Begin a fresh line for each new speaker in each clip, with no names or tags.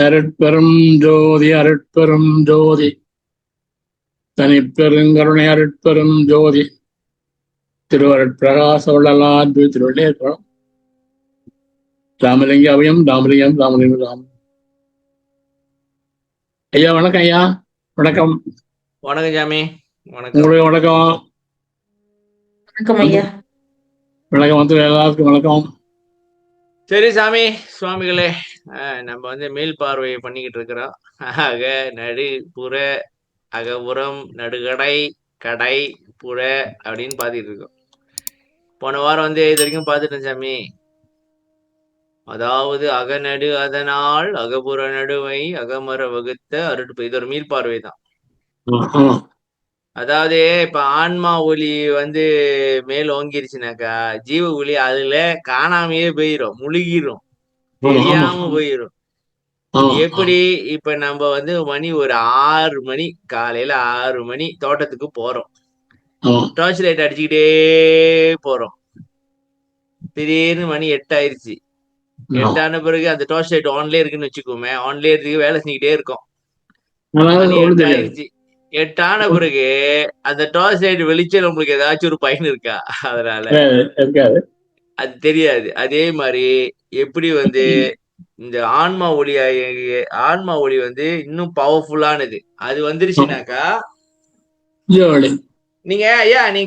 அருட்பெரும் ஜோதி அருட்பெரும் ஜோதி தனிப்பெருங்கருணை அருட்பெரும் ஜோதி திருவருட்பிரகாச வள்ளலார் திருவள்ளேஸ்வரம் ராமலிங்க அபயம் ராமலிங்கம் ராமலிங்கம் ராம. ஐயா வணக்கம். ஐயா வணக்கம்.
வணக்கம் சாமி. வணக்கம்.
உங்களுக்கு வணக்கம்.
வணக்கம் ஐயா.
வணக்கம் வந்து எல்லாருக்கும் வணக்கம்.
சரி சாமி சுவாமிகளே, நம்ம மேல் பார்வையை பண்ணிக்கிட்டு இருக்கிறோம். அக நடு புற அகபுறம் நடுகடை கடை புற அப்படின்னு பார்த்துட்டு இருக்கோம். போன வாரம் இது வரைக்கும் பார்த்துட்டேன் சாமி. அதாவது அகநடு அதனால் அகபுற நடுவை அகமர வகுத்த அருட்பு. இது ஒரு மீள் பார்வை தான். அதாவது இப்ப ஆன்மா ஒளி மேல் ஓங்கிருச்சுனாக்கா ஜீவ ஒளி அதுல காணாமையே போயிரும், முழுகிரும், தெரியாம போயிரும். எப்படி இப்ப நம்ம மணி ஒரு 6 மணி, காலையில 6 மணி தோட்டத்துக்கு போறோம். டார்ச் லைட் அடிச்சுக்கிட்டே போறோம். திடீர்னு மணி 8 ஆயிருச்சு. 8 ஆன பிறகு அந்த டார்ச் லைட் ஆன்லயே இருக்குன்னு வச்சுக்கோமே, ஆன்லயே இருக்கு, வேலை செஞ்சுக்கிட்டே இருக்கோம். மணி 8 ஆயிருச்சு. 8 ஆன பிறகு அந்த டார்ச் லைட் வெளிச்சம் நம்மளுக்கு ஏதாச்சும் ஒரு பயன் இருக்கா? அதனால அது தெரியாது. அதே மாதிரி எப்படி இந்த ஆன்மா ஒளி இன்னும் பவர்ஃபுல்லானது. அது வந்துருச்சுனாக்கா நீங்க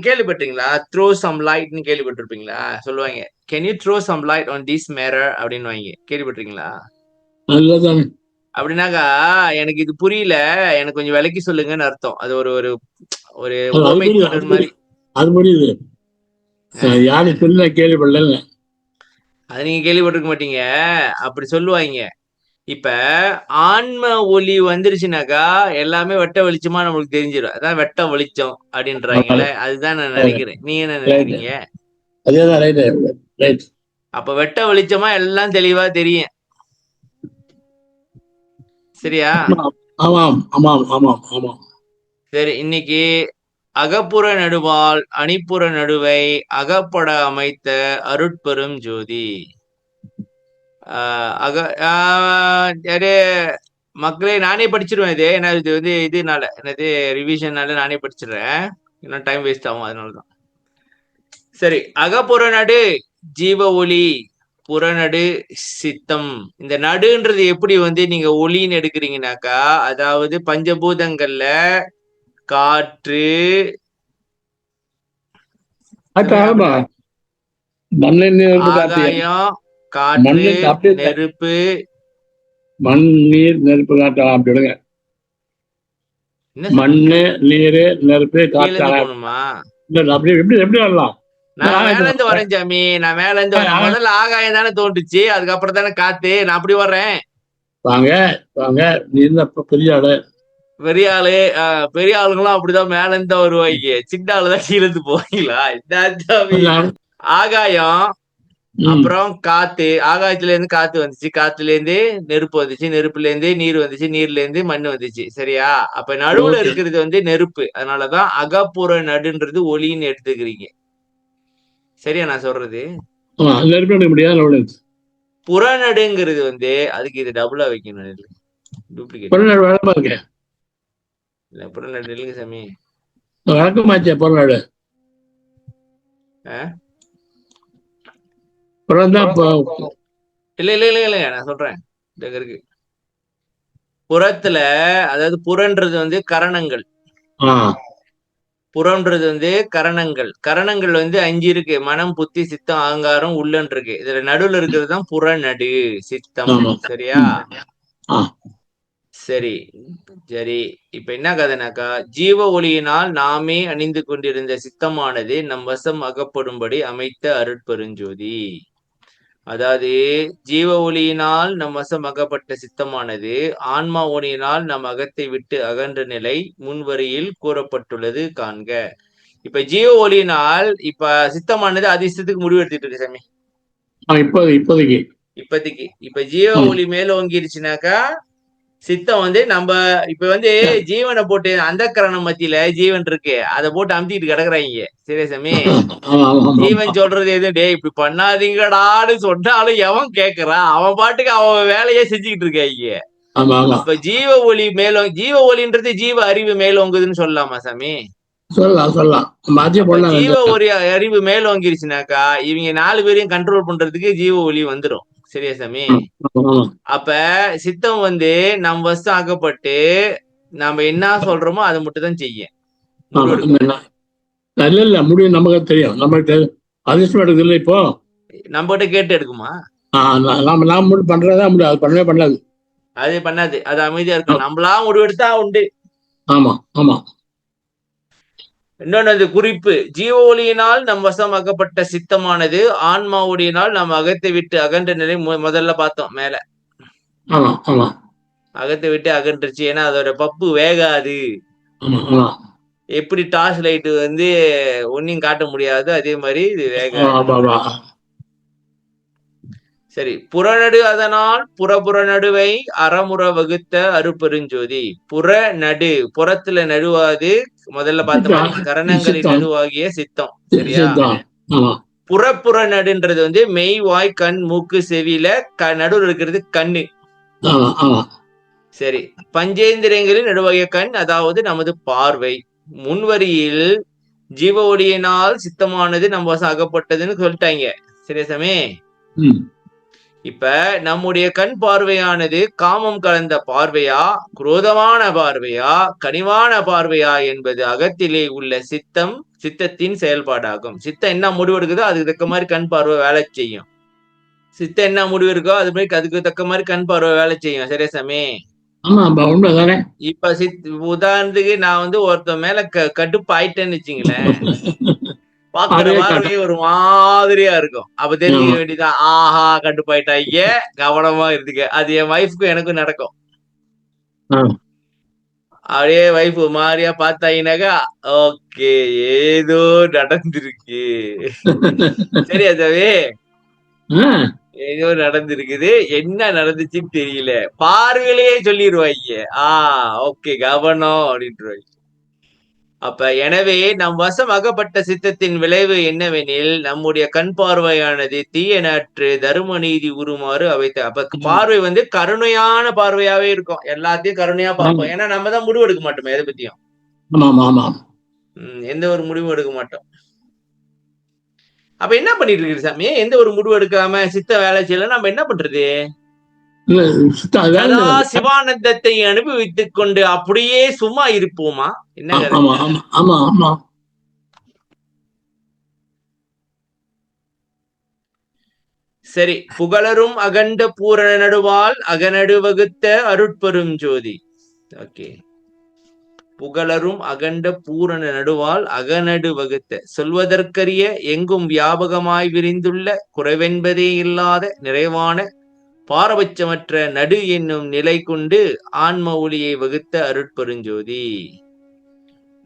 கேள்விப்பட்டீங்களா? த்ரோ சம் லைட்னு கேள்விப்பட்டிருப்பீங்களா? சொல்லுவாங்க, can you throw some light on this mirror அப்படின்னு வாங்க. கேள்விப்பட்டிருக்கீங்களா? அப்படின்னாக்கா எனக்கு இது புரியல, எனக்கு கொஞ்சம் விளக்கி சொல்லுங்கன்னு அர்த்தம். அது ஒரு ஒரு ஒரு உவமை தொடர் மாதிரி.
அது புரியுது. கேள்விப்படல.
அது நீங்க கேள்விப்பட்டிருக்க மாட்டீங்க. அப்படி சொல்லுவாங்க. இப்ப ஆன்ம ஒளி வந்துருச்சுனாக்கா எல்லாமே வெட்ட வெளிச்சமா நம்மளுக்கு தெரிஞ்சிடும். அதான் வெட்ட வெளிச்சம் அப்படின்றாங்கல்ல, அதுதான் நான் நினைக்கிறேன். நீங்க என்ன நினைக்கிறீங்க? அப்ப வெட்ட வெளிச்சமா எல்லாம் தெளிவா தெரியும். சரியா?
ஆமாம் ஆமாம் ஆமாம் ஆமாம்.
சரி, இன்னைக்கு அகப்புற நடுவால் அணிப்புற நடுவை அகப்பட அமைத்த அருட்பெரும் ஜோதி. மக்களே, நானே படிச்சிருவேன். இது ஏன்னா இது இதனால என்னது ரிவிஷன்னால நானே படிச்சிடுறேன். இன்னும் டைம் வேஸ்ட் ஆகும், அதனாலதான். சரி, அகப்புற நடு ஜீவ ஒளி, புறநடு சித்தம். இந்த நடுன்றது எப்படி நீங்க ஒளின்னு எடுக்கிறீங்கனாக்கா, அதாவது பஞ்சபூதங்கள்ல காற்று, ஆகாயம், காற்று, நெருப்பு,
மண், நீர், நெருப்பு, காற்று. அப்படி மண்ணு, நீரு, நெருப்பு, காற்று. அப்படி எப்படி எப்படி வரலாம்?
நான் மேல இருந்து வரேன் சாமி. நான் மேல இருந்து வரேன். முதல்ல ஆகாயம் தானே தோன்றுச்சு, அதுக்கப்புறம் தானே காத்து. நான் அப்படி வர்றேன்.
வாங்க வாங்க. நீ பெரிய ஆளு.
பெரிய ஆளு. பெரிய ஆளுங்களும் அப்படிதான் மேல இருந்து வருவாங்க. சின்ன ஆளுதான் கீழ இருந்து போவீங்களா? ஆகாயம், அப்புறம் காத்து. ஆகாயத்துல இருந்து காத்து வந்துச்சு, காத்துல இருந்து நெருப்பு வந்துச்சு, நெருப்புல இருந்து நீர் வந்துச்சு, நீர்ல இருந்து மண் வந்துச்சு. சரியா? அப்ப நடுவுல இருக்கிறது நெருப்பு. அதனாலதான் அகப்புற நடுன்றது ஒளின்னு எடுத்துக்கிறீங்க. சரியா நான் சொல்றது? புறநடுங்கிறது அதுக்கு இது டபுளா வைக்கணும். டூப்ளிகேட். இல்ல, புறநடு இல்லைங்க சாமி.
புறநடு
இல்ல இல்ல இல்ல இல்ல நான் சொல்றேன். இருக்கு புறத்துல, அதாவது புறன்றது கரணங்கள். புறம்ன்றது கரணங்கள். கரணங்கள் 5 இருக்கு. மனம், புத்தி, சித்தம், அகங்காரம், உள்ளன் இருக்கு. இதுல நடுவுல இருக்கிறது தான் புறநடு சித்தம். சரியா? சரி சரி. இப்ப என்ன கதைனாக்கா, ஜீவ ஒளியினால் நாமே அணிந்து கொண்டிருந்த சித்தமானது நம் வசம் அகப்படும்படி அமைத்த அருட்பெருஞ்சோதி. அதாவது ஜீவ ஒளியினால் நம் வசம் அகப்பட்ட சித்தமானது ஆன்மா ஒளியினால் நம் அகத்தை விட்டு அகன்ற நிலை முன்வரியில் கூறப்பட்டுள்ளது காண்க. இப்ப ஜீவ ஒளியினால் இப்ப சித்தமானது அதிர்ஷ்டத்துக்கு முடிவு எடுத்துட்டு இருக்கு சாமி. இப்போதைக்கு இப்ப ஜீவ ஒளி மேல ஓங்கிருச்சுனாக்கா சித்தம் நம்ம இப்ப ஜீவனை போட்டு அந்த கரணம் மத்தியில ஜீவன் இருக்கு, அதை போட்டு அமுத்திட்டு கிடக்குறாங்க. சரியா சாமி? ஜீவன் சொல்றது டே இப்படி பண்ணாதீங்கடான்னு சொன்னாலும் எவன் கேக்குறான்? அவன் பாட்டுக்கு அவன் வேலையே செஞ்சுக்கிட்டு இருக்காங்க.
ஆமா ஆமா
அப்ப ஜீவ ஒளி ஜீவ ஒளின்றது ஜீவ அறிவு மேலோங்குதுன்னு சொல்லலாமா சாமி?
சொல்லலாம் மாத்தியே
அப்ப
போடலாம்.
ஜீவ ஒரு அறிவு மேலோங்கிருச்சுனாக்கா இவங்க 4 பேரையும் கண்ட்ரோல் பண்றதுக்கு ஜீவ ஒளி வந்துரும். சரியா சாமி? அப்ப சித்தம் வந்து நம் வசம் ஆக்கப்பட்டு நாம என்ன சொல்றோமோ அதை மட்டும் தான் செய்யும்.
இல்ல முடியும், நமக்கு தெரியும். நமக்கு அதிர்ஷ்டம் எடுக்குது இல்லை இப்போ
நம்மகிட்ட கேட்டு எடுக்குமா?
நாம மட்டும் பண்றதா முடியும், அது பண்ணவே பண்ணாது.
அது பண்ணாது, அது அமைதியா இருக்கும். நம்மளா முடிவு எடுத்தா உண்டு.
ஆமா ஆமா.
இன்னொன்னு அந்த குறிப்பு, ஜீவ ஒளியினால் நம் வசமாக்கப்பட்ட சித்தமானது ஆன்மா ஒளியினால் நாம் அகத்தை விட்டு அகன்ற நிலை முதல்ல பார்த்தோம் மேல.
ஆமா ஆமா.
அகத்தை விட்டு அகன்றுச்சு. ஏன்னா அதோட பப்பு வேகாது. எப்படி டார்ச் லைட் வந்து ஒன்னையும் காட்ட முடியாது, அதே மாதிரி இது வேகாது. சரி, புறநடு அதனால் புறப்புற நடுவை அறமுற வகுத்த அருப்பெருஞ்சோதி. புற நடு, புறத்துல நடுவாது முதல்ல பார்த்த மாதிரி கரணங்களின் நடுவாகிய சித்தம். சரியா? புறப்புற நடுன்றது வந்து மெய், வாய், கண், மூக்கு, செவியில நடுவில் இருக்கிறது கண்ணு. சரி, பஞ்சேந்திரியங்களின் நடுவாகிய கண், அதாவது நமது பார்வை. முன்வரியில் ஜீவ ஒளியினால் சித்தமானது நம்ம அகப்பட்டதுன்னு சொல்லிட்டாங்க. சரியா சாமி? இப்ப நம்முடைய கண் பார்வையானது காமம் கலந்த பார்வையா, குரோதமான பார்வையா, கனிவான பார்வையா என்பது அகத்திலே உள்ள சித்தத்தின் செயல்பாடாகும். சித்தம் என்ன முடிவு எடுக்குதோ அதுக்கு தக்க மாதிரி கண் பார்வை வேலை செய்யும். சித்தம் என்ன முடிவு இருக்கோ அதுக்கு தக்க மாதிரி கண் பார்வை வேலை செய்யும். சரியா சாமி? இப்ப உதாரணத்துக்கு நான் வந்து ஒருத்த மேல கடுப்பு ஆயிட்டேன்னு வச்சுங்களேன், பாக்குற பார்வையே ஒரு மாதிரியா இருக்கும். அப்ப தெரிஞ்சுக்க வேண்டியதான், ஆஹா கட்டுப்பாயிட்டாங்க, கவனமா இருந்துக்க. அது என் வைஃப்க்கும் எனக்கும் நடக்கும். அப்படியே வைஃப் மாதிரியா பார்த்தாங்கனாக்கா ஓகே ஏதோ நடந்திருக்கு. சரியா சாமி? ஏதோ நடந்திருக்குது, என்ன நடந்துச்சுன்னு தெரியல, பார்வையிலேயே சொல்லிடுவாங்க. ஓகே கவனம் அப்படின்ட்டு. அப்ப எனவே நம் வசம் அகப்பட்ட சித்தத்தின் விளைவு என்னவெனில் நம்முடைய கண் பார்வையானது தீய நாற்று தர்ம நீதி உருமாறு அவைத்த. அப்ப பார்வை வந்து கருணையான பார்வையாவே இருக்கும், எல்லாத்தையும் கருணையா பார்ப்போம். ஏன்னா நம்ம தான் முடிவு எடுக்க மாட்டோமே எதை பத்தியும். எந்த ஒரு முடிவும் எடுக்க மாட்டோம். அப்ப என்ன பண்ணிட்டு இருக்கு சாமி? எந்த ஒரு முடிவு எடுக்காம சித்த வேலை செய்யல, நம்ம என்ன பண்றது? சிவானந்தத்தை அனுபவித்துக் கொண்டு அப்படியே சும்மா இருப்போமா? என்ன? சரி, புகழரும் அகண்ட பூரண நடுவால் அகநடு வகுத்த அருட்பெரும் ஜோதி. ஓகே, புகழரும் அகண்ட பூரண நடுவால் அகநடு வகுத்த, சொல்வதற்கரிய எங்கும் வியாபகமாய் விரிந்துள்ள குறைவென்பதே இல்லாத நிறைவான பாரபட்சமற்ற நடு என்னும் நிலை கொண்டு ஆன்ம ஒளியை வகுத்த அருட்பெருஞ்சோதி.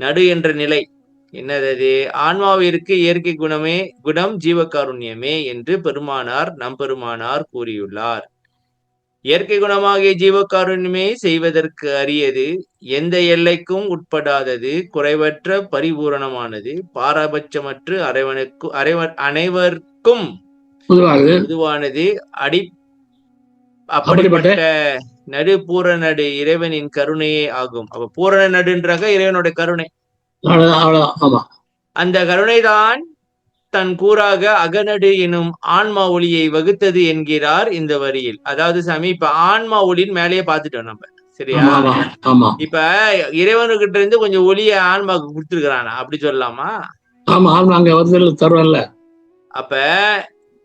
நடு என்ற நிலை என்னது? ஆன்மாவிற்கு இயற்கை குணம் ஜீவகாருண்யமே என்று நம் பெருமானார் கூறியுள்ளார். இயற்கை குணமாகிய ஜீவகாருண்யமே செய்வதற்கு அரியது, எந்த எல்லைக்கும் உட்படாதது, குறைவற்ற பரிபூரணமானது, பாரபட்சமற்று அனைவருக்கும் பொதுவானது, அப்படிப்பட்ட நடு பூரண நடு இறைவனின் கருணையே ஆகும். அப்ப பூரண நடுன்றாக இறைவனுடைய கருணை. அந்த கருணைதான் தன் கூறாக அகநடு எனும் ஆன்மா ஒளியை வகுத்தது என்கிறார் இந்த வரியில். அதாவது சாமி, இப்ப ஆன்மா ஒளின்னு மேலேயே பார்த்துட்டோம் நம்ம. சரியா? இப்ப இறைவனுக்கிட்ட இருந்து கொஞ்சம் ஒளிய ஆன்மாவுக்கு கொடுத்துருக்கானா, அப்படி சொல்லலாமா? அப்ப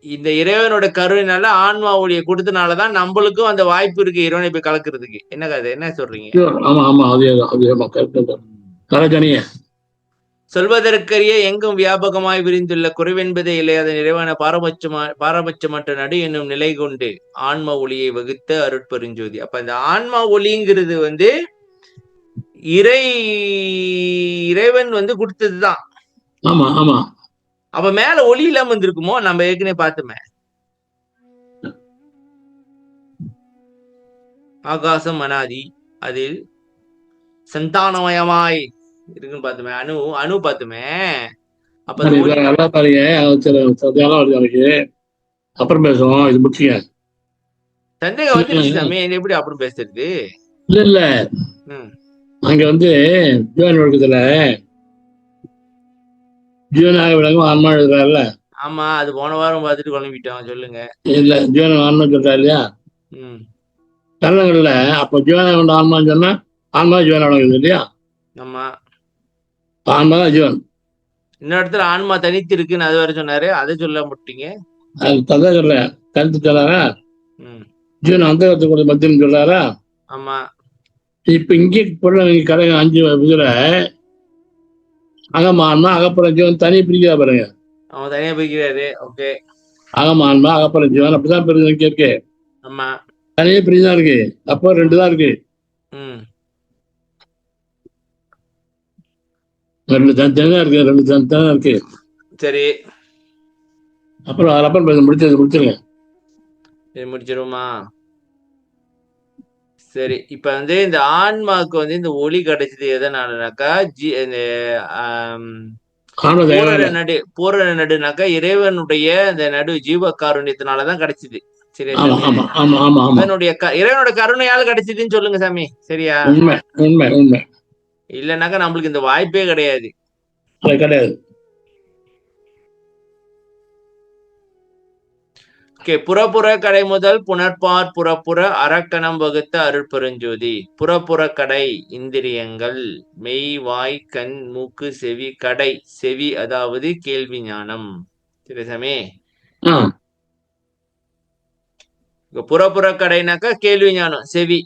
இந்த இறைவனோட கருணைனால ஆன்மா ஒளியை கொடுத்தனாலதான் நம்மளுக்கும் அந்த வாய்ப்பு இருக்கு இறைவனை போய் கலக்கிறதுக்கு. என்ன கதை, என்ன சொல்றீங்க? சொல்வதற்கரிய எங்கும் வியாபகமாய் விரிந்துள்ள குறைவென்பதே இல்லாத நிறைவான பாரபட்சமற்ற நடு என்னும் நிலை கொண்டு ஆன்ம ஒளியை வகுத்த அருட்பெருஞ்சோதி. அப்ப இந்த ஆன்மா ஒளிங்கிறது வந்து இறைவன் வந்து கொடுத்ததுதான். அப்ப மேல ஒளி இல்லாம இருந்திருக்குமோ? நம்ம ஏற்கனவே பார்த்துமே, ஆகாசம் அனாதி, அதில் சந்தானமயமாய் இருக்குன்னு பார்த்துமே, அணு பார்த்துமே. அப்ப
அப்புறம் பேசுவோம், இது முக்கியம்.
சந்தேகம் வந்துருச்சு சாமி. எப்படி அப்படி பேசுறது?
இல்ல இல்ல, அங்க வந்து ஜீவன் ஒழுக்கத்துல ஜீவனாக விளங்கும் ஆன்மா எழுதுறாருல.
ஆமா, அது போன வாரம் பார்த்துட்டு குழம்பிட்டோம். சொல்லுங்க.
இல்ல, ஜீவன் ஆன்மா சொல்றா இல்லையா தருணங்கள்ல. அப்ப ஜீவனாக கொண்ட ஆன்மான்னு சொன்னா ஆன்மா ஜீவன் வழங்குது இல்லையா?
ஆமா,
ஆன்மா தான் ஜீவன்.
இன்னொரு இடத்துல ஆன்மா தனித்து இருக்குன்னு அது வரை சொன்னாரு. அதை சொல்ல முட்டீங்க.
அது தந்தை சொல்ல தனித்து சொல்லாரா? ஜீவன் அந்த கூட மத்தியம் சொல்றாரா?
ஆமா.
இப்ப இங்கே பொருள் கடை 5 இதுல அகமான்மா அகப்புற ஜீவன் தனி பிரிக்கிறா பாருங்க.
அவன் தனியா பிரிக்கிறாரு. ஓகே.
அகமான்மா அகப்புற ஜீவன் அப்படிதான் பிரிஞ்சு இருக்கு.
ஆமா,
தனியே பிரிஞ்சுதான் இருக்கு. அப்போ 2 தான் இருக்கு. 2 தனித்தனியா இருக்கு. 2 தனித்தனியா இருக்கு.
சரி,
அப்புறம் அப்புறம் முடிச்சிருங்க.
முடிச்சிருமா? சரி, இப்ப வந்து இந்த ஆன்மாவுக்கு வந்து இந்த ஒளி கிடைச்சது எதனாலனாக்கா பூரண நடுனாக்கா இறைவனுடைய இந்த நடு ஜீவ காருண்யத்தினாலதான் கிடைச்சது. சரியா? இறைவனுடைய கருணையால கிடைச்சதுன்னு சொல்லுங்க சாமி. சரியா?
உண்மை உண்மை உண்மை.
இல்லைனாக்கா நம்மளுக்கு இந்த வாய்ப்பே கிடையாது.
கிடையாது.
புறப்புற கடை முதல் புனர்பார் புறப்புற அரக்கணம் வகுத்த அருட்பெருஞ்சோதி. புறப்புற கடை இந்திரியங்கள் மெய் வாய் கண் மூக்கு செவி. கடை செவி, அதாவது கேள்வி ஞானம். சரிசாமி? புறப்புற கடைனாக்கா கேள்வி ஞானம் செவி.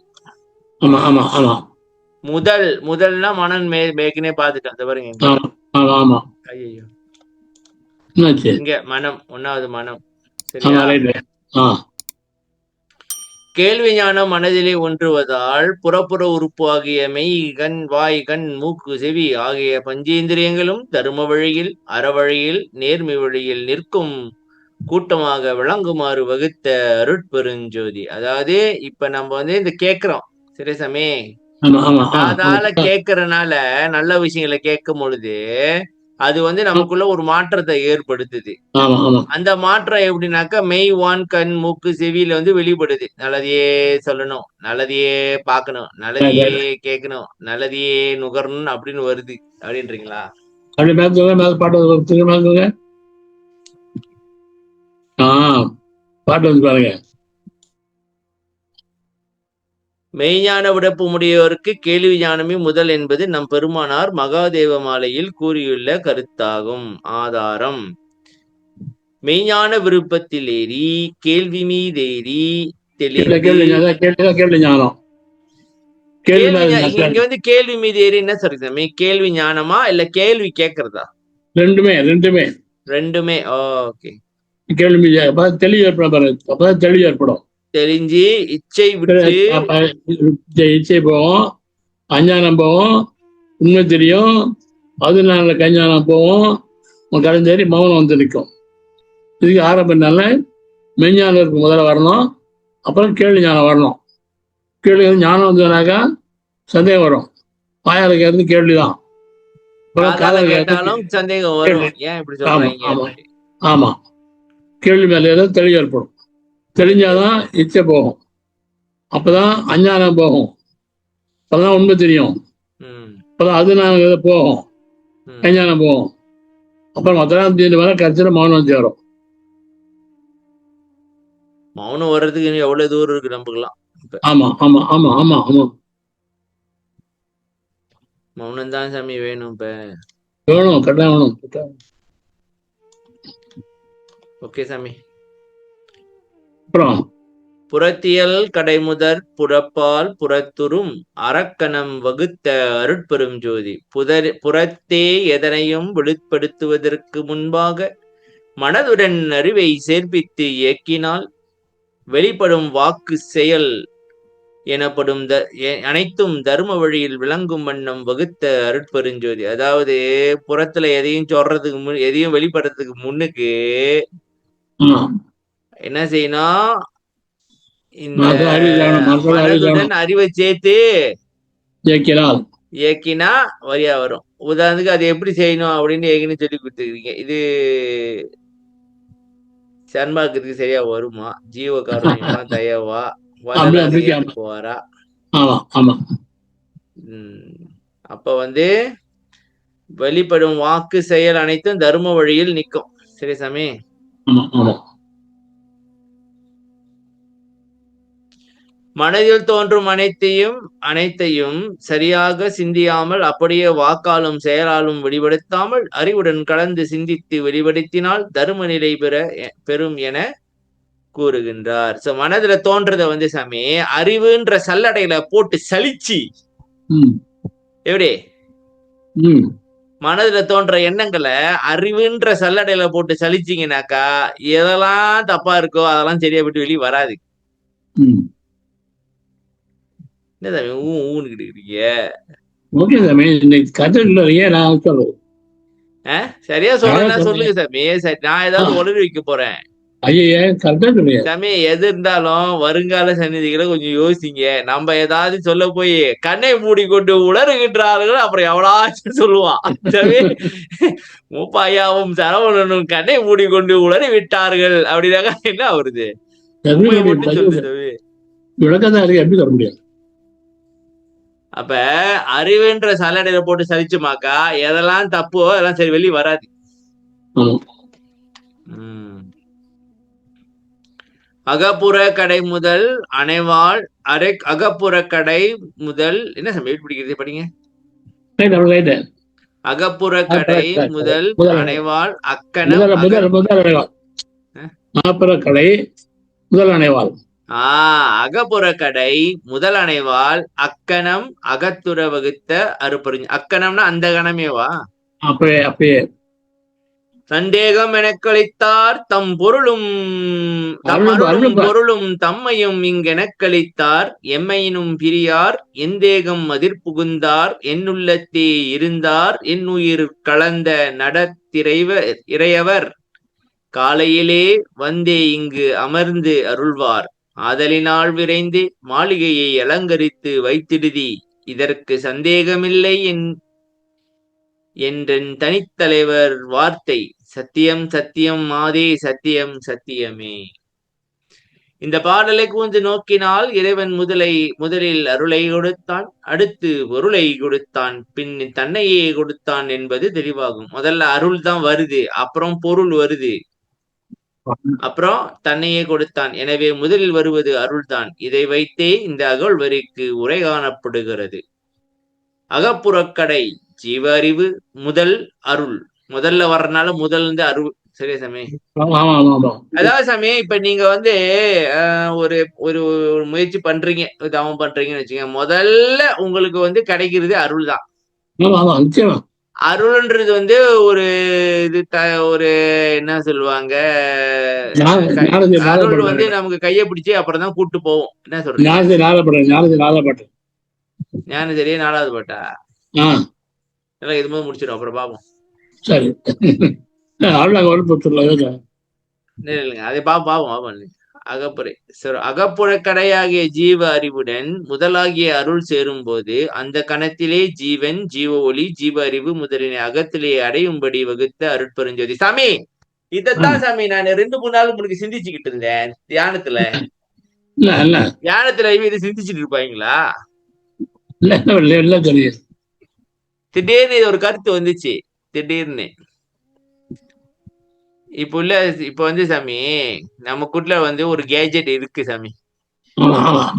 முதல்னா மனம் மேற்கனே பாத்துட்டோம். அந்த பாருங்க. ஐயோ, இங்க மனம் 1வது மனம். கேள்வி ஞானம் மனதிலே ஒன்றுவதால் புறப்புற உறுப்பு ஆகிய மெய் கண் வாய் கண் மூக்கு செவி ஆகிய பஞ்சேந்திரியங்களும் தர்ம வழியில் அறவழியில் நேர்மை வழியில் நிற்கும் கூட்டமாக விளங்குமாறு வகுத்த அருட்பெருஞ்சோதி. அதாவது இப்ப நம்ம வந்து இந்த கேக்குறோம். சரி சாமி? அதால கேக்குறதுனால நல்ல விஷயங்களை கேட்கும் பொழுது அது வந்து நமக்குள்ள ஒரு மாற்றத்தை ஏற்படுத்துது. அந்த மாற்றம் எப்படின்னாக்கா மெய் வான் கண் மூக்கு செவியில வந்து வெளிப்படுது. நல்லதையே சொல்லணும், நல்லதையே பார்க்கணும், நல்லதையே கேட்கணும், நல்லதையே நுகரணும் அப்படின்னு வருது. அப்படின்றீங்களா?
பாட்டு வந்து பாருங்க.
மெய்ஞான விடப்பு முடியோருக்கு கேள்வி ஞானமே முதல் என்பது நம் பெருமானார் மகாதேவ மாலையில் கூறியுள்ள கருத்தாகும். ஆதாரம்: மெய்ஞான விருப்பத்தில் ஏறி கேள்வி மீதேறி இங்க வந்து கேள்வி மீது ஏறி என்ன சொல்றீங்க? கேள்வி ஞானமா இல்ல கேள்வி கேட்கறதா? ரெண்டுமே. ஓகே.
கேள்வி தெளிவு ஏற்படும்.
தெரிஞ்சு இச்சை விட்டு
இச்சை போவோம், அஞ்ஞானம் போவோம், உண்மை தெரியும், அதனால கஞ்ஞானம் போவோம், கடைஞ்சேரி மௌனம் வந்து நிற்கும். இதுக்கு ஆரம்பம்னால மெய்ஞானம் முதல்ல வரணும், அப்புறம் கேள்வி ஞானம் வரணும். கேள்வி ஞானம் வந்ததுனாக்கா சந்தேகம் வரும். வாயால கேட்கறது கேள்விதான்.
சந்தேகம் வரும். ஏன் இப்படி சொல்றீங்க?
ஆமா, கேள்வி மேல ஏதாவது தெளிவு ஏற்படும். தெரிஞ்சாதான் இச்சை போகும், அப்பதான் அஞ்ஞானம் போகும், அப்பதான் உண்மை தெரியும், அப்பதான் அது நான் போகும், அஞ்ஞானம் போகும். அப்புறம் மொத்தம் தீர்ந்து வர கடைசியில மௌனம் சேரும்.
மௌனம் வர்றதுக்கு எவ்வளவு தூரம் இருக்கு நமக்குலாம்?
ஆமா ஆமா ஆமா ஆமா ஆமா.
மௌனம் தான் சாமி வேணும். இப்ப
வேணும், கட்டாயம் வேணும்.
ஓகே சாமி.
அப்புறம்
புறத்தியல் கடைமுதற் புறப்பால் புறத்துறும் அரக்கணம் வகுத்த அருட்பெரும் ஜோதி. புறத்தே எதனையும் வெளிப்படுத்துவதற்கு முன்பாக மனதுடன் அறிவை சேர்ப்பித்து இயக்கினால் வெளிப்படும் வாக்கு செயல் எனப்படும் அனைத்தும் தர்ம வழியில் விளங்கும் வண்ணம் வகுத்த அருட்பெருஞ்சோதி. அதாவது புறத்துல எதையும் சொல்றதுக்கு எதையும் வெளிப்படுறதுக்கு முன்னுக்கு என்ன செய்யணும்? இந்த மனதுடன் அறிவை சேர்த்து இயக்கினா வரியா வரும். உதாரணத்துக்கு அது எப்படி செய்யணும் அப்படின்னு ஏற்கனவே சொல்லி கொடுத்துருக்கீங்க. இது சன்மார்க்கத்துக்கு சரியா வருமா? ஜீவ காருண்யமா தயவா? வலது போறா. அப்ப வந்து வெளிப்படும் வாக்கு செயல் அனைத்தும் தர்ம வழியில் நிற்கும். சரி சாமி. மனதில் தோன்றும் அனைத்தையும் சரியாக சிந்தியாமல் அப்படியே வாக்காலும் செயலாலும் வெளிப்படுத்தாமல் அறிவுடன் கலந்து சிந்தித்து வெளிப்படுத்தினால் தர்ம நிலை பெறும் என கூறுகின்றார். சோ மனதுல தோன்றத வந்து சாமி அறிவுன்ற சல்லடையில போட்டு சலிச்சு எப்படி மனதுல தோன்ற எண்ணங்களை அறிவுன்ற சல்லடையில போட்டு சலிச்சிங்கனாக்கா எதெல்லாம் தப்பா இருக்கோ அதெல்லாம் சரியா விட்டு வெளியே வராது. என்ன சாமி ஊன்னுக்கிட்டு இருக்கீங்க? சரியா சொல்லுங்க சாமி. நான் ஏதாவது உளறி வைக்க போறேன் சாமி. எது இருந்தாலும் வருங்கால சந்நிதிகளை கொஞ்சம் யோசிங்க. நம்ம ஏதாவது சொல்ல போய் கண்ணை மூடிக்கொண்டு உளறுகின்றார்கள் அப்புறம் எவ்வளாச்சும் சொல்லுவான் சாமி. மூப்பாயாவும் சரவணனும் கண்ணை மூடிக்கொண்டு உளறி விட்டார்கள் அப்படின்னாக்கா என்ன வருது? அப்ப அறிவுன்ற சல்லடையில போட்டு சலிச்சுமாக்கா எதெல்லாம் தப்போ அதெல்லாம் சரி வெளியே வராது. அகப்புற கடை முதல் அணைவாள் அகப்புற கடை முதல் என்ன சமயம் பிடிக்கிறது படிங்க. அகப்புற கடை முதல் அணைவாள் அக்கணம் அகப்புற கடை முதல் அணைவாள் அக்கணம் அகத்துற வகுத்த அருப்பறிஞர். அக்கணம்னா அந்த கணமேவா? அப்பயே சந்தேகம் எனக்களித்தார் தம் பொருளும் தம்மையும் இங்கெனக்களித்தார் எம்மையினும் பிரியார் எந்தேகம் அதிர்புகுந்தார் என்னுள்ளத்தே இருந்தார் என்னுயிர் கலந்த இறையவர் காலையிலே வந்தே இங்கு அமர்ந்து அருள்வார் ஆதலினால் விரைந்து மாளிகையை அலங்கரித்து வைத்திடுதி இதற்கு சந்தேகமில்லை என்றன் தனித்தலைவர் வார்த்தை சத்தியம் சத்தியம் மாதே சத்தியம் சத்தியமே. இந்த பாடலை கூர்ந்து நோக்கினால் இறைவன் முதலில் அருளை கொடுத்தான், அடுத்து பொருளை கொடுத்தான், பின் தன்னையே கொடுத்தான் என்பது தெளிவாகும். முதல்ல அருள் தான் வருது, அப்புறம் பொருள் வருது, அப்புறம் தன்னையே கொடுத்தான். எனவே முதலில் வருவது அருள்தான். இதை வைத்தே இந்த அகல் வரிக்கு உரை காணப்படுகிறது. அகப்புறக்கடை ஜீவ அறிவு முதல் அருள். முதல்ல வர்றதுனால முதல் அருள். சரியா சாமி? அதாவது சாமி இப்ப நீங்க வந்து ஒரு ஒரு முயற்சி பண்றீங்க, தவம் பண்றீங்கன்னு வச்சுக்கோங்க. முதல்ல உங்களுக்கு வந்து கிடைக்கிறது அருள் தான். அருள்ன்றது வந்து ஒரு இது ஒரு என்ன சொல்லுவாங்க, அருள் வந்து நமக்கு கைய பிடிச்சி அப்புறம் தான் கூட்டு போவோம். என்ன சொல்றீங்க? ஞானம் சரியா 4வது பாட்டா? எல்லாம் இது மாதிரி முடிச்சிடும், அப்புறம் பாப்போம். சரி இல்லைங்க, அதை பாப்போம். அகப்புரை அகப்புற கடையாகிய ஜீவ அறிவுடன் முதலாகிய அருள் சேரும் போது அந்த கணத்திலே ஜீவன் ஜீவ ஒளி ஜீவ அறிவு முதலினை அகத்திலே அடையும்படி வகுத்த அருட்பெருஞ்சோதி. சாமி இதத்தான் சாமி நான் 2-3 நாள் உங்களுக்கு சிந்திச்சுக்கிட்டு இருந்தேன் தியானத்துல. இது சிந்திச்சுட்டு இருப்பாங்களா? திடீர்னு ஒரு கருத்து வந்துச்சு. திடீர்னு இப்ப வந்து சாமி நமக்குள்ள வந்து ஒரு கேஜெட் இருக்கு சாமி.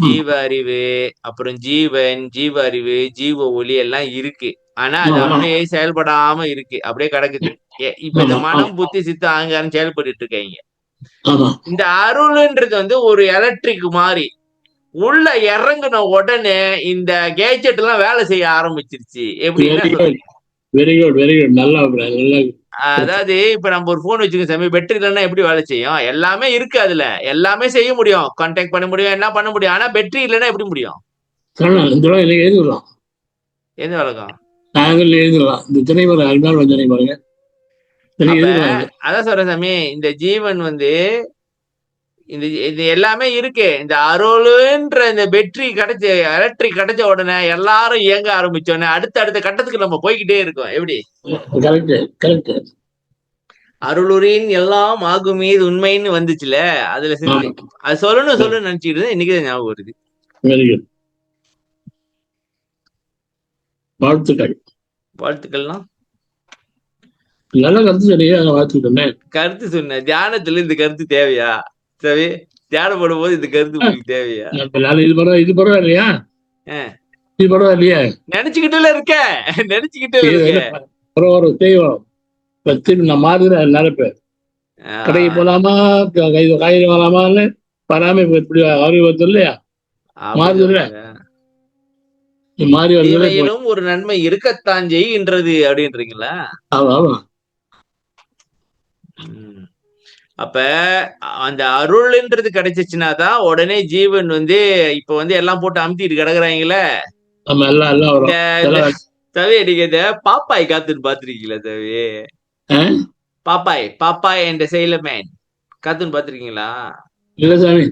ஜீவ அறிவு, அப்புறம் ஜீவன், ஜீவ அறிவு, ஜீவ ஒளி எல்லாம் இருக்கு. ஆனா அது அப்படியே செயல்படாம இருக்கு, அப்படியே கிடக்குது. இப்ப இந்த மனம் புத்தி சித்த அகங்காரம் செயல்பட்டு இருக்காங்க. இந்த அருள்ன்றது வந்து ஒரு எலக்ட்ரிக் மாதிரி உள்ள இறங்குன உடனே இந்த கேஜெட் எல்லாம் வேலை செய்ய ஆரம்பிச்சிருச்சு. எப்படின்னா
வெரி குட் வெரி குட், நல்லா.
அதாவது இப்ப நம்ம ஒரு போன் வச்சுக்கோங்க சாமி, பேட்டரி இல்லைன்னா எப்படி வேலை செய்யும்? எல்லாமே இருக்கு, அதுல எல்லாமே செய்ய முடியும், கான்டாக்ட் பண்ண முடியும், என்ன பண்ண முடியும். ஆனா பேட்டரி இல்லைன்னா எப்படி முடியும்?
எழுதலாம்.
எந்த வழக்கம்?
எழுதலாம். இந்த திரைமறை அருமையான வஞ்சனை பாருங்க.
அதான் சொல்றேன் சாமி, இந்த ஜீவன் வந்து இது எல்லாமே இருக்கு. இந்த அருள்ன்ற இந்த பேட்டரி கிடைச்ச எலக்ட்ரிக் கிடைச்ச உடனே எல்லாரும் இயங்க ஆரம்பிச்சோடனே அடுத்த கட்டத்துக்கு நம்ம போய்கிட்டே இருக்கோம். எப்படி? அருளுரின் எல்லாம் ஆகுமே இது உண்மைன்னு வந்துச்சுல, அதுல சிந்து
ஆமா.
அது சொல்லணும்னு நினைச்சிட்டு இருந்தேன். இன்னைக்குதான் ஞாபகம் வருது.
Very good. வாழ்த்துக்கள்.
வாழ்த்துக்கள்லாம்
நல்ல கருத்து சொன்னீங்க, வாழ்த்துக்கிட்டேன்.
கருத்து சொன்ன தியானத்துல இந்த கருத்து தேவையா? சரி, தியானம் பண்ணும்போது இந்த கருத்து உங்களுக்கு தேவையா?
இது பரவாயில்லையா? இது பரவாயில்லையா?
நினைச்சுக்கிட்டுல இருக்க
ஒரு செய்வோம். நான் மாதிரி நினைப்பேன். கடைக்கு போலாமா, காய்கறி வாங்கலாமான்னு வராம இப்படி அறிவு வருது இல்லையா? மாறுதுல்ல, மாறி வருது.
தீமையிலும் ஒரு நன்மை இருக்கத்தான் செய்கின்றது அப்படின்றீங்களா?
ஆமா.
அப்ப அந்த அருள்ன்றது கிடைச்சிச்சுனாதான் உடனே ஜீவன் வந்து இப்ப வந்து எல்லாம் போட்டு அமுத்திட்டு கிடக்குறாங்களே. தவி, நீங்க இந்த பாப்பாய் காத்துன்னு பாத்துருக்கீங்களா தவி? பாப்பாய் என்ற செயலமேன் காத்துன்னு பாத்துருக்கீங்களா?
இல்ல சாமி,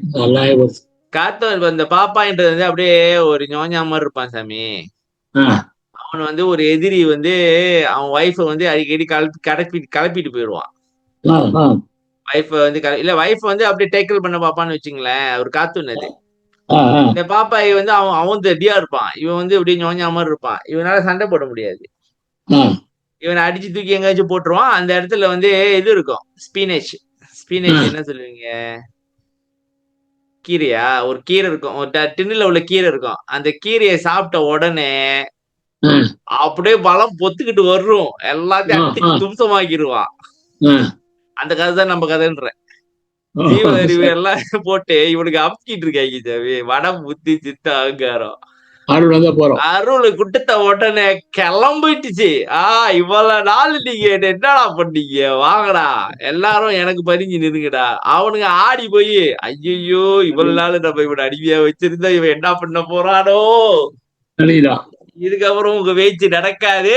கார்த்தூன் இந்த பாப்பான்றது வந்து அப்படியே ஒரு ஞோஞ்சா மாதிரி இருப்பான் சாமி. அவன் வந்து ஒரு எதிரி வந்து அவன் ஒய்ஃபை வந்து அடிக்கடி கலப்பிட்டு போயிடுவான். வைஃப் வந்து இல்ல வைஃப் வந்து அப்படியே டேக்கிள் பண்ண பாப்பான்னு வச்சுங்களேன். ஒரு கார்ட்டூன் அது. இந்த பாப்பாய் வந்து அவன் ரெடியா இருப்பான். இவன் வந்து அப்படியே ஞோஞ்சா மாதிரி இருப்பான். இவனால சண்டை போட முடியாது. இவனை அடிச்சு தூக்கி எங்கேயாச்சும் போட்டுருவான். அந்த இடத்துல வந்து இது இருக்கும், ஸ்பீனேஜ் என்ன சொல்லுவீங்க? கீரையா? ஒரு கீரை இருக்கும், ஒரு டின்னுல உள்ள கீரை இருக்கும். அந்த கீரையை சாப்பிட்ட உடனே அப்படியே பலம் பொத்துக்கிட்டு வரும், எல்லாத்தையும் அடிச்சு தும்சமாக்கிடுவான். அந்த கதை தான் நம்ம கதைன்ற. ஜீவ அறிவு எல்லாம் போட்டு இவனுக்கு அமுக்கிட்டு இருக்காங்க சாமி. வடம் புத்தி சித்த அகங்காரம் அருள் குட்டத்த உடனே கிளம்பிட்டுச்சு. இவ்வளவு நாள் நீங்க என்னடா பண்ணீங்க, வாங்கடா எல்லாரும் எனக்கு பறிஞ்சு நிறுங்கடா. அவனுங்க ஆடி போய் ஐயோ இவ்வளவு நாள் நம்ம இவன் அடிமையா வச்சிருந்தா இவன் என்ன பண்ண போறானோ, இதுக்கப்புறம் உங்க பேச்சு நடக்காது,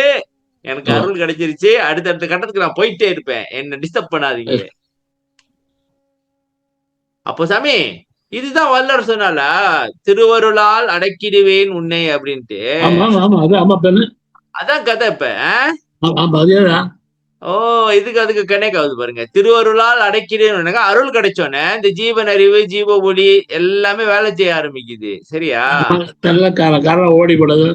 எனக்கு அருள் கிடைச்சிருச்சு, அடுத்தடுத்த கட்டத்துக்கு நான் போயிட்டே இருப்பேன், என்ன டிஸ்டர்ப் பண்ணாதீங்க. அப்போ சாமி இதுதான் வல்லவர் சொன்னால, திருவருளால் அடக்கிடுவேன் உன்னை அப்படின்ட்டு. அதான் கதை. இப்ப இதுக்கு அதுக்கு கனெக்ட் ஆகுது பாருங்க. திருவருளால் அடக்கிடுவேன், அருள் கிடைச்சோன்னே இந்த ஜீவன் அறிவு, ஜீவ ஒளி எல்லாமே வேலை செய்ய ஆரம்பிக்குது. சரியா? ஓடிப்படுது.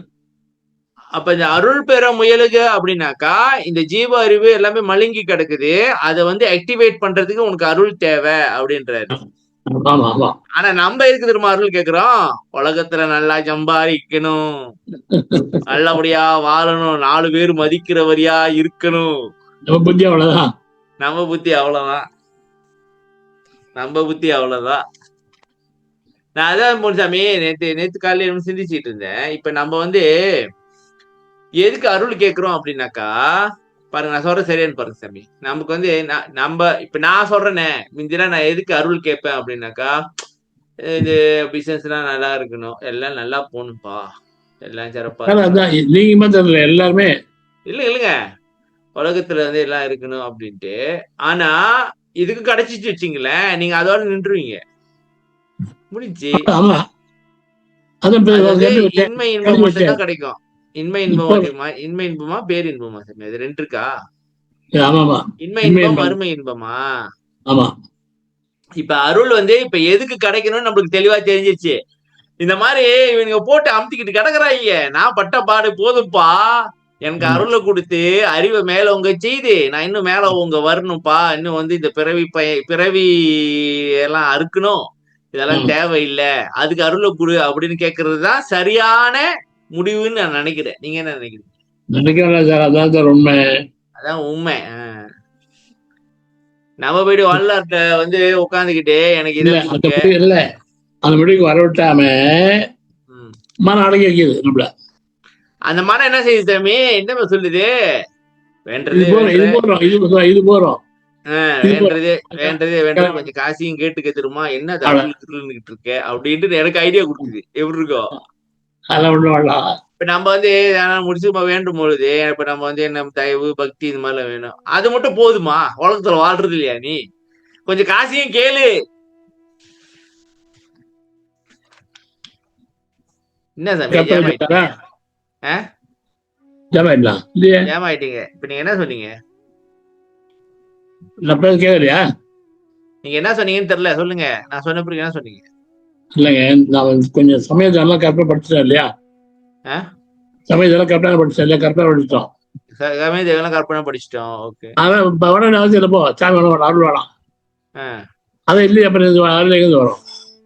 அப்ப இந்த அருள் பெற முயலுக அப்படின்னாக்கா இந்த ஜீவ அறிவு எல்லாமே மழுங்கி கிடக்குது. அதை வந்து ஆக்டிவேட் பண்றதுக்கு உனக்கு அருள் தேவை அப்படின்றாரு. ஆனா நம்ம எதுக்கு திரும்ப அருள் கேக்குறோம்? உலகத்துல நல்லா சம்பாதிக்கணும், நல்லபடியா வாழணும், 4 பேர் மதிக்கிறவரியா இருக்கணும். நம்ம புத்தி அவ்வளவுதான். நான் அதான் முனுசாமி நேத்து காலையில சிந்திச்சுட்டு இருந்தேன். இப்ப நம்ம வந்து எதுக்கு அருள் கேக்குறோம் அப்படின்னாக்கா பாருங்க, நான் சொல்றேன் சரியானு பாருங்க சாமி. நமக்கு வந்து நம்ம இப்ப நான் சொல்றேனே மிந்தினா நான் எதுக்கு அருள் கேட்பேன் அப்படின்னாக்கா, இது பிசினஸ் எல்லாம் நல்லா இருக்கணும், எல்லாம் நல்லா போகணும்பா, எல்லாம் சிறப்பா எல்லாருமே இல்லைங்க உலகத்துல வந்து எல்லாம் இருக்கணும் அப்படின்ட்டு. ஆனா இதுக்கு கிடைச்சிச்சு வச்சுங்களேன், நீங்க அதோட நின்றுவீங்க, முடிஞ்சு. இன்மை இன்பம் மட்டும்தான் கிடைக்கும். இன்மை இன்பமா பேர் இன்பமா சாமி? அது 2 இருக்கா? இன்மை இன்பம் வறுமை இன்பமா? இப்ப அருள் வந்து இப்ப எதுக்கு கிடைக்கணும்னு நம்மளுக்கு தெளிவா தெரிஞ்சிருச்சு. இந்த மாதிரி இவங்க போட்டு அமுத்திக்கிட்டு கிடக்குறாங்க, நான் பட்ட பாடு போதும்பா, எனக்கு அருளை கொடுத்து அறிவை மேல உங்க செய்து நான் இன்னும் மேல உங்க வரணும்ப்பா, இன்னும் வந்து இந்த பிறவி எல்லாம் அறுக்கணும், இதெல்லாம் தேவையில்லை, அதுக்கு அருளை கொடு அப்படின்னு கேட்கறதுதான் சரியான முடிவுன்னு நான் நினைக்கிறேன். நீங்க என்ன நினைக்கிறீங்க? அதான் உண்மை. நம்ம போயிட்டு வல்லார்ட்ட வந்து உட்காந்துக்கிட்டு எனக்கு இல்ல அந்த முடிவுக்கு வரவிட்டாம மனம் அடங்கி வைக்குது நம்மள. அந்த மனம் என்ன செய்யுது சாமி? என்ன சொல்லுது? வேண்டது கொஞ்சம் காசையும் கேட்டுக்க தெரியுமா, என்ன திருக்கிட்டு இருக்க அப்படின்ட்டு எனக்கு ஐடியா கொடுக்குது. எப்படி இருக்கும்? இப்ப நம்ம வந்து முடிச்சு வேண்டும் பொழுது இப்ப நம்ம வந்து என்ன தயவு பக்தி இந்த மாதிரிலாம் வேணும், அது மட்டும் போதுமா? உலகத்துல வாழ்றது இல்லையா நீ? கொஞ்சம் காசையும் கேளு. என்ன சாமி ஏமாயிட்டீங்க? இப்ப நீங்க என்ன சொன்னீங்க?
நான் பேர் கேட்கலையா?
நீங்க என்ன சொன்னீங்கன்னு தெரியல, சொல்லுங்க. நான் சொன்ன பிறகு என்ன சொன்னீங்க?
இல்லைங்க, நான் கொஞ்சம் சமயத்தெல்லாம் கரெக்டாக படிச்சிட்டேன் இல்லையா? சமயத்தெல்லாம் கரெக்டாக படிச்சிட்டேன் இல்லையா? கரெக்டாக படிச்சிட்டோம்.
தேவெல்லாம் கற்பனை படிச்சிட்டோம். ஓகே.
அதான் இப்போ உடனே அவசியம் போ சாமி வேணும் அருள் வேணாம். அதை இல்லையா அப்புறம் அருள் எங்கேருந்து வரும்?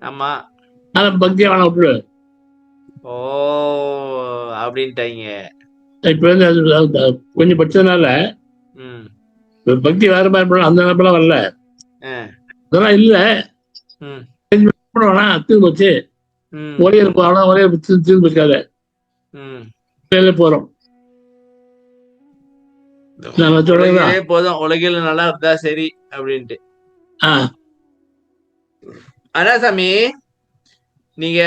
ஆமா.
அதான் பக்தியை வேணாம் விட்டுரு.
ஓ அப்படின்ட்டாங்க.
இப்போ வந்து அது கொஞ்சம் படிச்சதுனால பக்தி வேற மாதிரி பண்ண அந்த நினைப்பெல்லாம் வரல. அதெல்லாம் இல்லை வேணாம் தீர்ந்து போச்சு. ஒரே போனா ஒரே தீர்ந்து போச்சுக்காத போறோம்.
போதும், உலகில் நல்லா இருந்தா சரி அப்படின்ட்டு. ஆனா சாமி, நீங்க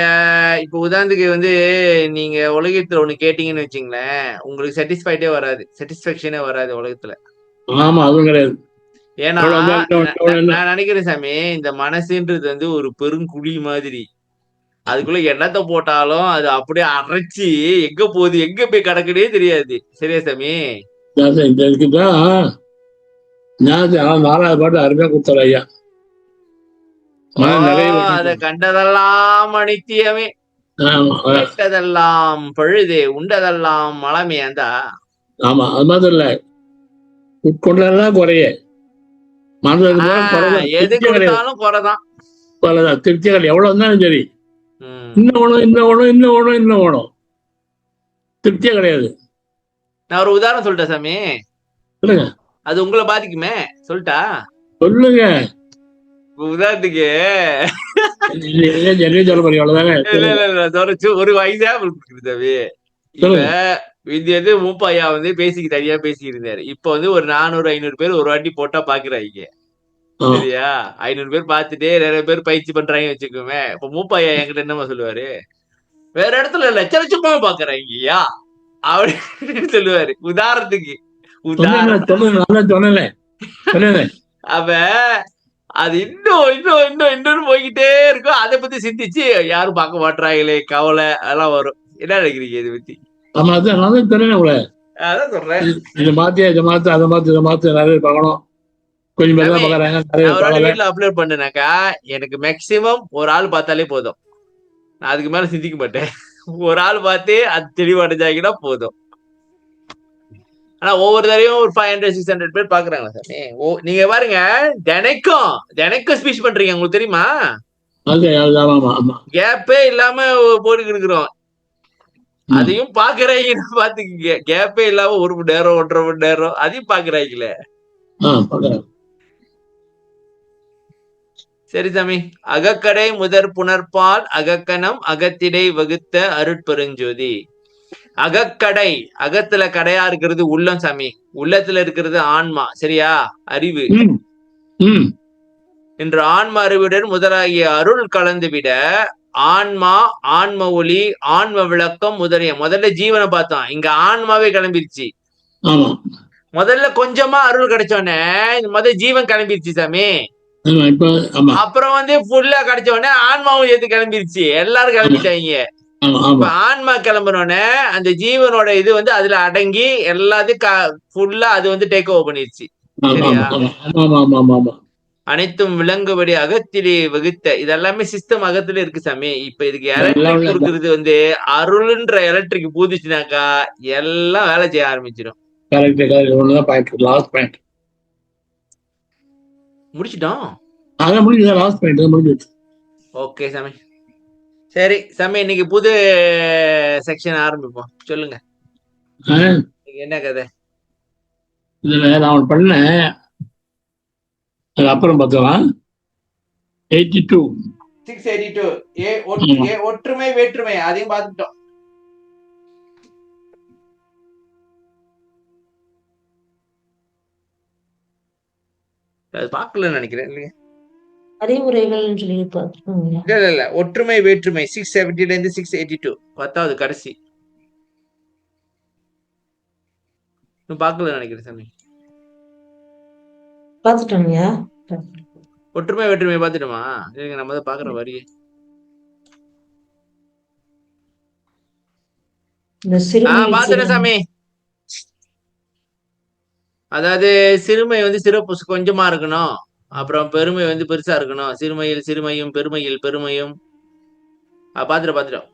இப்ப உதாரணத்துக்கு வந்து நீங்க உலகத்துல ஒண்ணு கேட்டீங்கன்னு வச்சுங்களேன், உங்களுக்கு சாட்டிஸ்பேக்ஷனே வராது உலகத்துல.
ஆமா, அதுவும் கிடையாது.
ஏன்னா நான் நினைக்கிறேன் சாமி, இந்த மனசுன்றது வந்து ஒரு பெருங்குழி மாதிரி. அதுக்குள்ள எண்ணத்தை போட்டாலும் அது அப்படியே அரைச்சி எங்க போகுது எங்க போய் கிடக்குனே தெரியாது. சரியா சாமி?
இதுக்குதான் 4வது பாட்டு அருமையா கொடுத்தாரு ஐயா.
அத கண்டதெல்லாம் அனித்தியமே, கேட்டதெல்லாம் பழுதே, உண்டதெல்லாம் மலமே. அந்த
ஆமா, அது மாதிரி இல்ல, உட்கொண்டதெல்லாம் குறைய
எது கொடுத்தாலும் குறைதான்.
திருப்திகள் எவ்வளவு இருந்தாலும் சரி, இன்னும் வேணும் இன்னும் வேணும் இன்னும் வேணும் இன்னும் வேணும், திருப்தியே கிடையாது.
நான் ஒரு உதாரணம் சொல்லிட்டேன் சாமி.
சொல்லுங்க.
அது உங்களை பாதிக்குமே, சொல்லிட்டா?
சொல்லுங்க.
உதாரணத்துக்கு
சொல்ல முடியும் அவ்வளவுதானே.
ஒரு எக்ஸாம்பிள் கொடுக்குறது சாமி. இப்ப மூப்பாயா வந்து தனியா பேசிக்கிட்டு இருந்தாரு. இப்ப வந்து ஒரு 400-500 பேர் ஒரு வாட்டி போட்டா பாக்குறாங்க. சரியா? 500 பேர் பார்த்துட்டே நிறைய பேர் பயிற்சி பண்றாங்க வச்சுக்கோமே. இப்ப மூப்பாயா என்கிட்ட என்னமா சொல்லுவாரு, வேற இடத்துல லட்ச லட்சமா பாக்குறாங்கய்யா அப்படின்னு சொல்லுவாரு. உதாரணத்துக்கு அப்ப அது இன்னும் போய்கிட்டே இருக்கும். அதை பத்தி சிந்திச்சு யாரும் பார்க்க மாட்டாங்களே, கவலை அதெல்லாம் வரும். என்ன நினைக்கிறீங்க இதை பத்தி?
ஆமா, அதான் தெரியல. அதான் சொல்றேன், இதை மாத்தி அதை மாத்து நிறைய பார்க்கணும். கொஞ்சம் பேர் தான் பாக்குறாங்க.
வீட்டுல அப்லோட் பண்ணுனாக்கா எனக்கு மேக்சிமம் ஒரு ஆள் பார்த்தாலே போதும். நான் அதுக்கு மேல சிந்திக்க மாட்டேன். ஒரு ஆள் பார்த்து அது தெளிவடைஞ்சாங்கன்னா போதும். ஆனா ஒவ்வொரு தரையும் ஒரு 500-600 பேர் பாக்குறாங்களா சாமி? நீங்க பாருங்க, தினைக்கும் ஸ்பீச் பண்றீங்க, உங்களுக்கு தெரியுமா? கேப்பே இல்லாம போட்டுக்கிட்டு இருக்கிறோம். அதையும் பாக்குறாங்க, பாத்துக்கீங்க. கேப்பே இல்லாம 1 மணி நேரம் 1.5 மணி நேரம் அதையும் பாக்குறாங்களே. சரி சாமி. அகக்கடை முதற் புணர்பால் அகக்கணம் அகத்திடை வகுத்த அருட்பெருஞ்சோதி. அகக்கடை, அகத்துல கடையா இருக்கிறது உள்ளம் சாமி. உள்ளத்துல இருக்கிறது ஆன்மா. சரியா? அறிவு. என்று ஆன்ம அறிவுடன் முதலாகிய அருள் கலந்துவிட ஆன்மா, ஆன்ம ஒளி, ஆன்ம விளக்கம் முதல்ல ஜீவனை பார்த்தோம். இங்க ஆன்மாவே கிளம்பிருச்சு. முதல்ல கொஞ்சமா அருள் கிடைச்சோடனே முதல்ல ஜீவன் கிளம்பிருச்சு சாமி. அப்புறம் வந்து ஃபுல்லா கிடைச்ச உடனே ஆன்மாவும் ஏத்து கிளம்பிருச்சு. எல்லாரும் கிளம்பிட்டாங்க. இப்ப ஆன்மா கிளம்புனோடனே அந்த ஜீவனோட இது வந்து அதுல அடங்கி எல்லாத்தையும் ஃபுல்லா அது வந்து டேக் ஓவர் பண்ணிருச்சு. சரியா? அனைத்தும் விளங்குபடி அகத்திலே வகுத்த, இதெல்லாமே சிஸ்டம் அகத்துல இருக்கு சாமி. இப்ப இதுக்கு எலக்ட்ரிக் கொடுக்கறது வந்து அருள்ன்ற எலக்ட்ரிக் பூதிச்சுனாக்கா எல்லாம் வேலை செய்ய ஆரம்பிச்சிடும். முடிச்சிட்டோம். ஓகே சாமி. சரி சாமி, இன்னைக்கு புது செக்ஷன் ஆரம்பிப்போம். சொல்லுங்க, என்ன கதை?
இதுல நான் பண்ணேன், அப்புறம் பார்க்கலாம்.
682 ஒற்றுமை வேற்றுமை அதையும் பார்த்துட்டோம். அது பார்க்கலன்னு நினைக்கிறேன் இல்லையா?
அறிவுரைகள் சொல்லி
இல்ல ஒற்றுமை வேற்றுமை 670 இருந்து 682 10வது கடைசி பார்க்கல நினைக்கிறேன் சாமி.
பார்த்துட்டோங்க.
ஒற்றுமை வேற்றுமை பார்த்துட்டோமா? இல்லைங்க, நம்ம தான் பாக்குற வரி. பார்த்துட்டேன் சாமி. அதாவது சிறுமை வந்து சிறப்பு கொஞ்சமா இருக்கணும், அப்புறம் பெருமை வந்து பெருசா இருக்கணும். சிறுமையில் சிறுமையும் பெருமையில் பெருமையும். பாத்துட்டோம் பாத்துட்டோம்.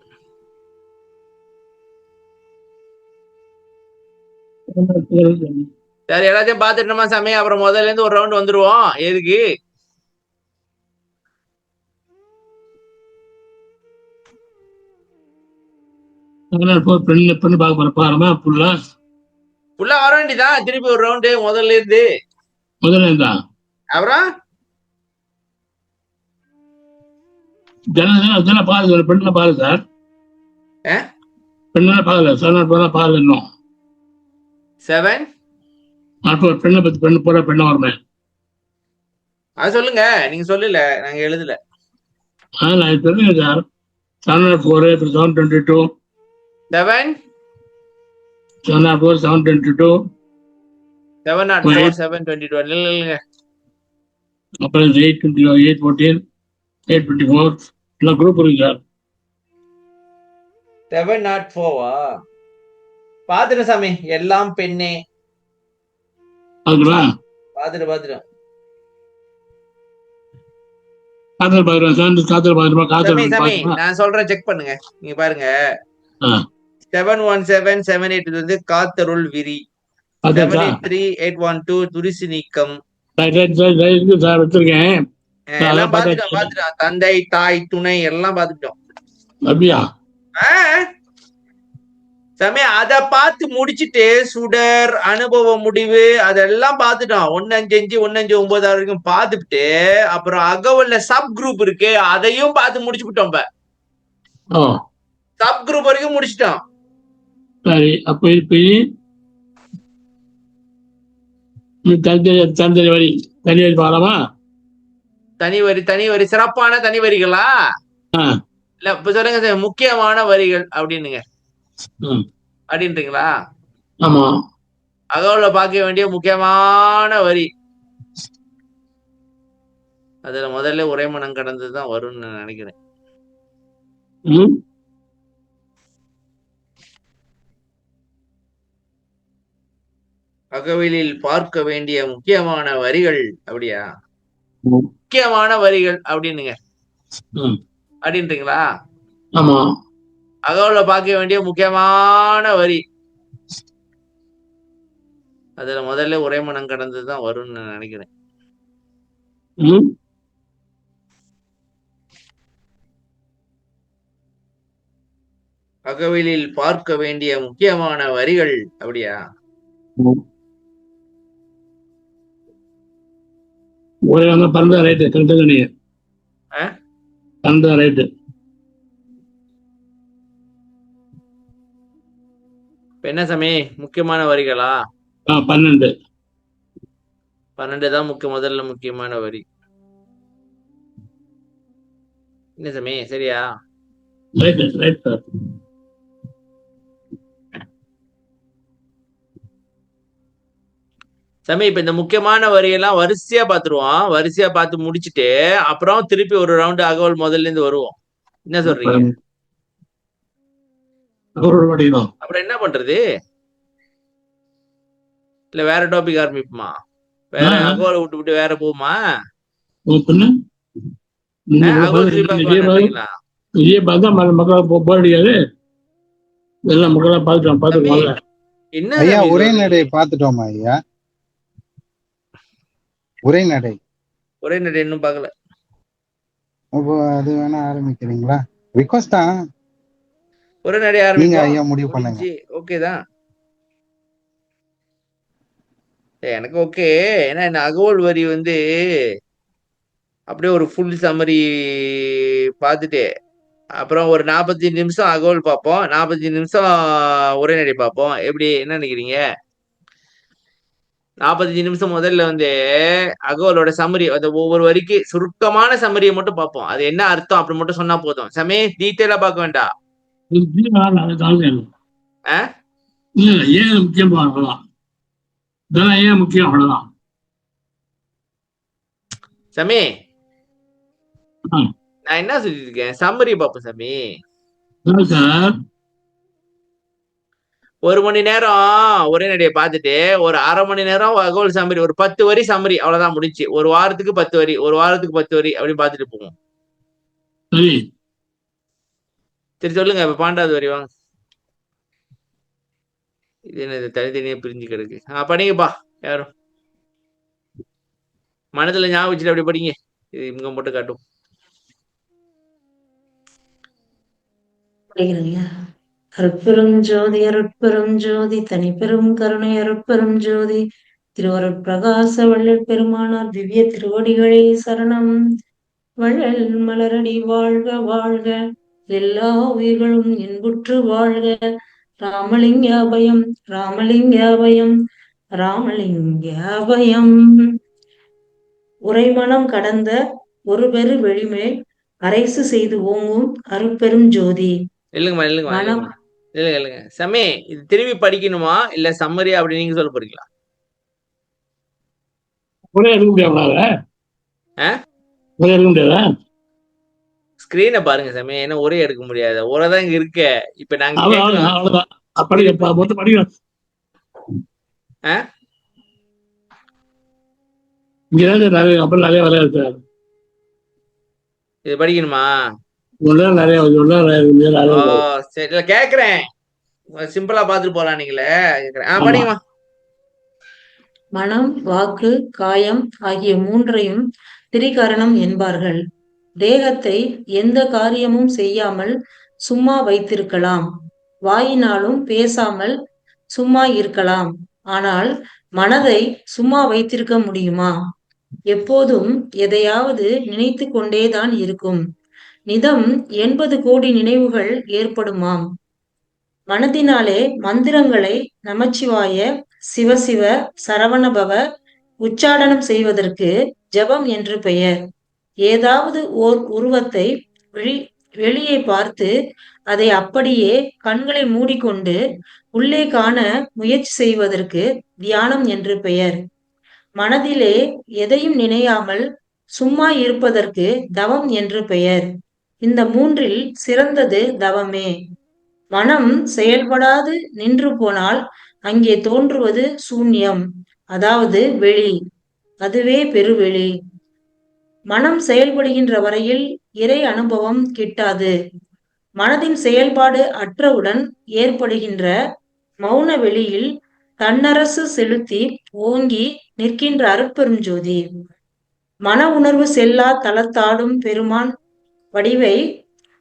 சரி, எல்லாத்தையும் பாத்துட்டோமா சாமி? அப்புறம் முதல்ல இருந்து ஒரு ரவுண்ட் வந்துருவோம். எதுக்கு?
பெண்ணு பார்க்க போறோமா ஃபுல்லா
வர வேண்டியதான் திருப்பி ஒரு ரவுண்டு முதல்ல இருந்து.
முதல்ல இருந்தா
அப்புறம்
ஜன பாருங்க, பெண்ணை பாரு சார். பெண்ணெல்லாம் பார்க்கல, 7 பாருங்க இன்னும்.
7
பெண்ணை பத்தி பெண்ணு போற பெண்ணை வரமே.
அது சொல்லுங்க, நீங்க சொல்லல, நாங்க எழுதல.
நான் தெரியுங்க சார். 704, 722,
7
704, 722,
704, 722 இல்லைங்க.
அப்புறம் 820, 814, 824 எல்லாம் குரூப் இருக்கு சார்.
704வா? பாத்துட்டேன் சாமி, எல்லாம் பெண்ணே.
பாத்துருவா
பாத்துட்டேன்.
காதல் பாக்குறேன்
சாமி நான் சொல்றேன், செக் பண்ணுங்க. நீங்க பாருங்க, 717, 782 வந்து காத்தருள் விரி. 783, 812 துரிசு நீக்கம்.
வச்சிருக்கேன்.
எல்லாம் பாத்துட்டோம். தந்தை தாய் துணை எல்லாம் பாத்துட்டோம்.
அப்படியா
சாமி? அத பார்த்து முடிச்சுட்டு சுடர் அனுபவ முடிவு அதெல்லாம் பாத்துட்டோம். 155, 159 வரைக்கும் பாத்துட்டு அப்புறம் அகவல்ல சப் குரூப் இருக்கு, அதையும் பார்த்து முடிச்சுட்டோம். சப் குரூப் வரைக்கும் முடிச்சிட்டோம்.
சரி, அப்ப இப்ப தனி வரி பாக்கலாமா?
தனி வரி சிறப்பான தனி வரிகளா? இல்ல இப்ப சொல்லுங்க சார், முக்கியமான வரிகள் அப்படின்னுங்க அப்படின்றீங்களா?
ஆமா.
அகவல்ல பார்க்க வேண்டிய முக்கியமான வரி, அதுல முதல்ல உரைமனம் கடந்துதான் வரும்னு நான் நினைக்கிறேன். அகவலில் பார்க்க வேண்டிய முக்கியமான வரிகள் அப்படியா? முக்கியமான வரிகள் அப்படின்னுங்க அப்படின்றீங்களா?
ஆமா.
அகவல்ல பார்க்க வேண்டிய முக்கியமான வரி, அதுல முதல்ல உரைமனம் கடந்துதான் வரும்னு நான் நினைக்கிறேன். அகவலில் பார்க்க வேண்டிய முக்கியமான வரிகள் அப்படியா? என்ன சாமி முக்கியமான வரிகளா?
12
தான் முதல்ல முக்கியமான வரி. என்ன சாமி சரியா? சாமி இப்ப இந்த முக்கியமான வரியெல்லாம் வரிசையா பாத்துருவோம். வரிசையா பார்த்து முடிச்சுட்டு அப்புறம் திருப்பி ஒரு ரவுண்டு அகவல் முதல்ல இருந்து வருவோம். என்ன சொல்றீங்க? அப்புறம் என்ன பண்றது? இல்ல வேற டாபிக் ஆரம்பிப்போமா? வேற அகவலை விட்டு வேற போகுமா?
ஐயா உரைநடை பாத்துட்டோமா ஐயா? உரைநடை
இன்னும் பாக்கல.
அது வேணா ஆரம்பிக்கிறீங்களா? ரிக்வெஸ்ட் தான்.
உரைநடை
நீங்க ஐயா முடிவு பண்ணுங்க.
ஓகேதான், எனக்கு ஓகே. ஏன்னா இந்த அகவல் வரி வந்து அப்படியே ஒரு ஃபுல் சம்மரி பார்த்துட்டு அப்புறம் ஒரு 45 நிமிஷம் அகவல் பார்ப்போம், 45 நிமிஷம் உரைநடை பார்ப்போம். எப்படி என்ன நினைக்கிறீங்க? 45 நிமிஷம் முதல்ல வந்து அகவலோட சம்மரி, அந்த ஒவ்வொரு வரிக்கு சுருக்கமான சம்மரியை மட்டும் பார்ப்போம். அது என்ன அர்த்தம் அப்படி மட்டும் சொன்னா போதும். சமே டீட்டெயிலா பார்க்க வேண்டாம்.
ஏன் முக்கியம் அவ்வளவுதான். ஏன் முக்கியம் அவ்வளவுதான்.
சமே நான் என்ன சொல்லிருக்கேன், சம்மரி பார்ப்போம். சமி 1 மணி நேரம் உரைநடையை பார்த்துட்டு ஒரு 1/2 மணி நேரம் கோல் சம்மரி, ஒரு 10 வரி சம்மரி, அவ்வளவுதான் முடிச்சு. ஒரு வாரத்துக்கு 10 வரி, ஒரு வாரத்துக்கு 10 வரி அப்படின்னு பார்த்துட்டு போவோம்.
சரி
சரி சொல்லுங்க. இப்ப 12வது வரி வாங்க. இது என்ன, இது தனித்தனியா பிரிஞ்சு கிடக்கு. படிங்கப்பா யாரும். மனதுல ஞாபகம் வச்சுட்டு அப்படி படிங்க. இது இவங்க மட்டும் காட்டும்.
படிக்கிறீங்க. அருட்பெரும் ஜோதி அருட்பெரும் ஜோதி தனிப்பெரும் கருணை அருட்பெரும் ஜோதி திருவருட்பிரகாச வள்ளல் பெருமானார் திவ்ய திருவடிகளே சரணம். வள்ளல் மலரடி வாழ்க வாழ்க, எல்லா உயிர்களும் இன்புற்று வாழ்க. ராமலிங்க அபயம் ராமலிங்க அபயம் ராமலிங்க அபயம். உரைமனம் கடந்த ஒரு பெரு வெளிமேல் அரைசு செய்து ஓங்கும் அருட்பெரும் ஜோதி.
இல்லைங்கம்மா இல்லைங்கம்மா இல்லைங்கம்மா இல்லைங்க இல்லைங்க சமே, இது திரும்பி படிக்கணுமா இல்ல சம்மரி அப்படி நீங்க சொல்ல போறீங்களா?
ஒரே எடுக்க முடியாதா?
ஆ?
ஒரே எடுக்க முடியாதா?
ஸ்கிரீனை பாருங்க சமே, ஏன்னா ஒரே எடுக்க முடியாது. ஒரே தான் இங்க இருக்க. இப்ப நாங்க
அவ்வளவுதான் அவ்வளவுதான். படிக்க மொத்தம் படிக்கணும். இங்கதான் நிறைய அப்புறம் நிறைய வேலையா இருக்கு.
இது படிக்கணுமா?
நிறைய
சரி இல்ல கேக்குறேன். சிம்பிளா பாத்துட்டு போலாம் நீங்களே. படிங்கம்மா.
மனம் வாக்கு காயம் ஆகிய மூன்றையும் திரிகரணம் என்பார்கள். தேகத்தை எந்த காரியமும் செய்யாமல் சும்மா வைத்திருக்கலாம். வாயினாலும் பேசாமல் சும்மா இருக்கலாம். ஆனால் மனதை சும்மா வைத்திருக்க முடியுமா? எப்போதும் எதையாவது நினைத்து கொண்டேதான் இருக்கும். நிதம் 80 கோடி நினைவுகள் ஏற்படுமாம். மனதினாலே மந்திரங்களை நமச்சிவாய சிவசிவ சரவணபவ உச்சாடனம் செய்வதற்கு ஜபம் என்று பெயர். ஏதாவது ஓர் உருவத்தை வெளியே பார்த்து அதை அப்படியே கண்களை மூடிக்கொண்டு உள்ளே காண முயற்சி செய்வதற்கு தியானம் என்று பெயர். மனதிலே எதையும் நினையாமல் சும்மா இருப்பதற்கு தவம் என்று பெயர். இந்த மூன்றில் சிறந்தது தவமே. மனம் செயல்படாது நின்று போனால் அங்கே தோன்றுவது சூன்யம், அதாவது வெளி. அதுவே பெருவெளி. மனம் செயல்படுகின்ற வரையில் இறை அனுபவம் கிட்டாது. மனதின் செயல்பாடு அற்றவுடன் ஏற்படுகின்ற மௌன வெளியில் தன்னரசு செலுத்தி ஓங்கி நிற்கின்ற அருட்பெரும் ஜோதி. மன உணர்வு செல்லா தளத்தாடும் பெருமான் வடிவை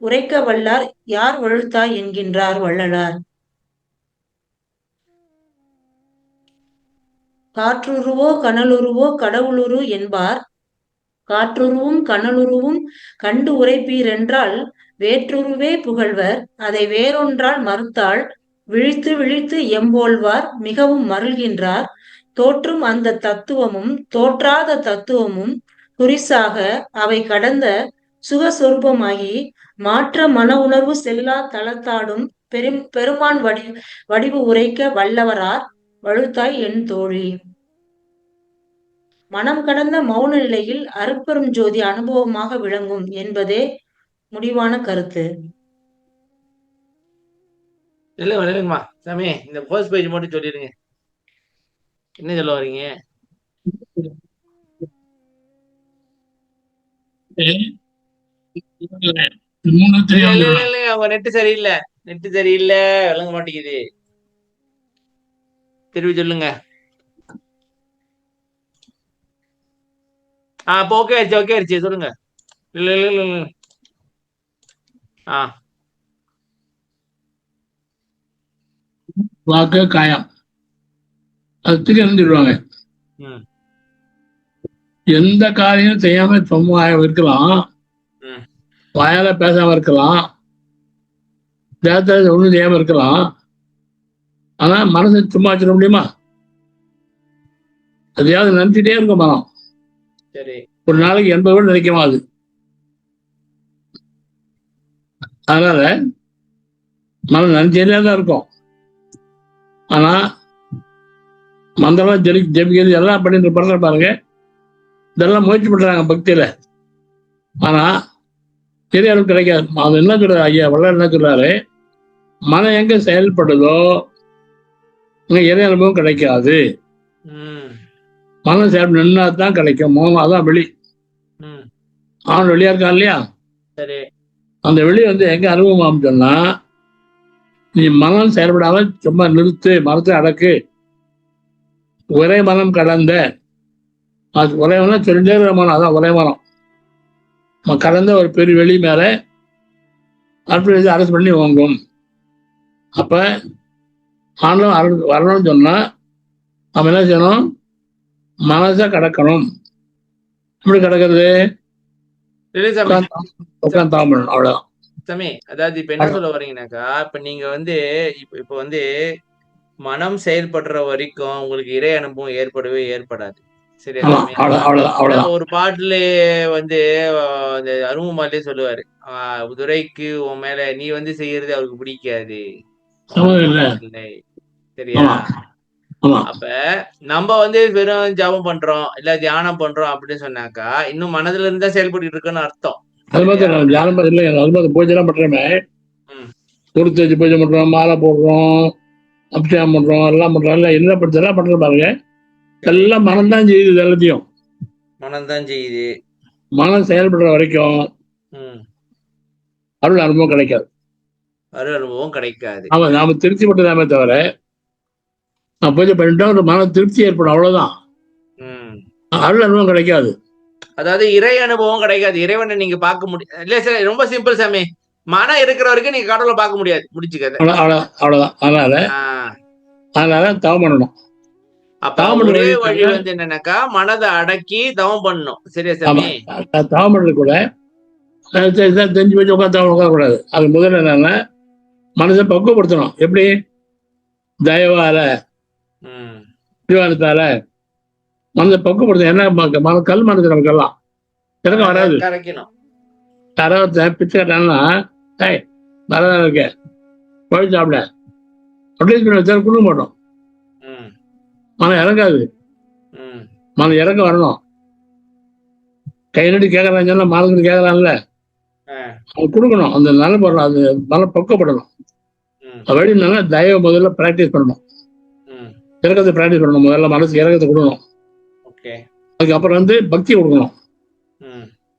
உரைக்க வல்லார் யார் வழுத்தாய் என்கின்றார் வள்ளலார். காற்றுருவோ கனலுருவோ கடவுளுரு என்பார். காற்றுருவும் கனலுருவும் கண்டு உரைப்பீரென்றால் வேற்றுருவே புகழ்வர். அதை வேறொன்றால் மறுத்தால் விழித்து விழித்து எம்போல்வார் மிகவும் மருள்கின்றார். தோற்றும் அந்த தத்துவமும் தோற்றாத தத்துவமும் குறிசாக அவை கடந்த சுகஸ்வரூபமாகி மாற்ற மன உணர்வு செல்லா தளத்தாடும் பெருமான் வடிவு உரைக்க வல்லவரார் வழுத்தாய் என் தோழி. மனம் கடந்த மௌன நிலையில் அருட்பெரும் ஜோதி அனுபவமாக விளங்கும் என்பதே முடிவான கருத்து.
இல்லைங்கம்மா சாமி, இந்த ஃபர்ஸ்ட் பேஜ் மட்டும் சொல்லிடுங்க. என்ன சொல்ல வரீங்க? அவங்க நெட்டு சரியில்லை, நெட்டு சரியில்லை, விளங்க மாட்டேங்குது. திரும்பி சொல்லுங்க. அப்ப ஓகே ஆயிடுச்சு, ஓகே ஆயிடுச்சு, சொல்லுங்க. இல்ல இல்ல இல்ல இல்ல.
வாக்கு காயம் அதுக்கு இருந்துடுவாங்க. எந்த காரியம் செய்யாம சும்மா இருக்கலாம், வாயால பேசாம இருக்கலாம், தேவத்தை ஒண்ணும் செய்யாம இருக்கலாம். ஆனா மனசை சும்மா வச்சிட முடியுமா? அதையாவது நினைச்சிட்டே இருக்கும் மனம். ஒரு நாளைக்கு 80 கூட நினைக்குமா அது? அதனால மனம் நினைச்சதே தான் இருக்கும். ஆனா மந்திரம் ஜெபிக்கிறது எல்லாம் பண்ணிட்டு பண்ற பாருங்க, இதெல்லாம் முயற்சி பண்றாங்க பக்தியில. ஆனா தெரியாலும் கிடைக்காது. அது என்ன சொல்றாரு ஐயா வள்ளல், என்ன சொல்றாரு? மனம் எங்க செயல்படுதோ இங்க இறை அனுபவம் கிடைக்காது.
ம்
மனம் செயல்பட நின்னா தான் கிடைக்கும். மோகம் அதான் வெளி.
ம்
அவன் வெளியா இருக்கான் இல்லையா,
சரி.
அந்த வெளி வந்து எங்க அனுபவம் சொன்னா, நீ மனம் செயல்படாம சும்மா நிறுத்து, மனத்தை அடக்கு, ஒரே மனம் கடந்த, அது ஒரே மனம் சொல்லிட்டே இருக்கிற மனம், அதான் ஒரே மனம் கடந்த ஒரு பெரிய வெளி மேல அற்புதத்தை அரசு பண்ணி வாங்கும். அப்ப ஆண்டவன் வரணும்னு சொன்னா நம்ம என்ன செய்யணும்? மனசை கடக்கணும். எப்படி கடக்கிறது?
இல்லை சாமி.
உட்காந்து தாம் பண்ணணும், அவ்வளவுதான்.
சாமி, அதாவது இப்ப என்ன சொல்ல வர்றீங்கன்னாக்கா, இப்ப நீங்க வந்து இப்ப வந்து மனம் செயல்படுற வரைக்கும் உங்களுக்கு இறை அனுபவம் ஏற்படவே ஏற்படாது. சரியா
ஆமா,
சாமி?
அவ்வளவுதான், அவ்வளவுதான்.
ஒரு பாட்டுல வந்து அந்த அருண்குமார்லயே சொல்லுவாரு, துரைக்கு உன் மேல நீ வந்து செய்யறது அவருக்கு பிடிக்காது.
சம்மதம் இல்லை.
இல்லை. சரியா?
ஆமா, ஆமா.
அப்ப நம்ம வந்து வெறும் ஜபம் பண்றோம், இல்ல தியானம் பண்றோம் அப்படின்னு சொன்னாக்கா, இன்னும் மனதுல இருந்தா செயல்பட்டு இருக்குன்னு அர்த்தம்.
அது மாதிரி நான் தியானம் இல்லை, அது மாதிரி பூஜை எல்லாம் பண்றோமே, துருத்தி வச்சு பூஜை பண்றோம், மாலை போடுறோம், அபிஷேகம் பண்றோம், எல்லாம் பண்றோம். இல்லை என்ன பண்றதெல்லாம் பண்றது பாருங்க, எல்லாம் மனம் தான் செய்யுது. இது எல்லாத்தையும்
மனம்தான் செய்யுது.
மனம் செயல்படுற வரைக்கும் அருள் அனுபவம் கிடைக்காது.
அருள் அனுபவம் கிடைக்காது.
ஆமா, நாம திருப்தி பட்டதாமே தவிர, நான் பூஜை பண்ணிட்டோம் ஒரு மன திருப்தி ஏற்படும், அவ்வளவுதான். அருள் அனுபவம் கிடைக்காது.
அதாவது இறை அனுபவம் கிடைக்காது. இறைவனை நீங்க பார்க்க முடியாது. இல்ல சார், ரொம்ப சிம்பிள் சாமி. மனம் இருக்கிற வரைக்கும் நீங்க கடவுளை பார்க்க முடியாது. முடிச்சுக்காது,
அவ்வளவுதான். அதனால தவம் பண்ணணும்.
அப்ப ஒரே வழி வந்து என்னன்னாக்கா, மனதை அடக்கி தவம் பண்ணணும். சரியா சாமி?
தவம் பண்றது கூட தெரிஞ்சு வச்சு உட்காரக்கூடாது. அது முதல்ல என்னன்னா, மனசை பக்குவப்படுத்தணும். எப்படி? தயவால, ஜீவானத்தால மனதை பக்குவப்படுத்த. என்ன கல் மனது நமக்கெல்லாம் இறக்கம் வராது. யாராவது பிச்சை கட்டாங்கன்னா, நல்லா இருக்க கோயில் சாப்பிட அப்படின்னு கொடுக்க மாட்டோம். மனம் இறங்காது. மனம் இறக்க வரணும். கை நட்டு கேட்கறான்னு சொன்னா மனசுக்கு கேட்கறான்ல, அவன் கொடுக்கணும். அந்த நல்ல பொருள், அது மனம் பக்குவப்படணும். வழி நல்லா தயவை முதல்ல பிராக்டிஸ் பண்ணணும். இறக்கத்தை பிராக்டிஸ் பண்ணணும். முதல்ல மனசுக்கு இறக்கத்தை கொடுக்கணும். அதுக்கப்புறம் வந்து பக்தி கொடுக்கணும்.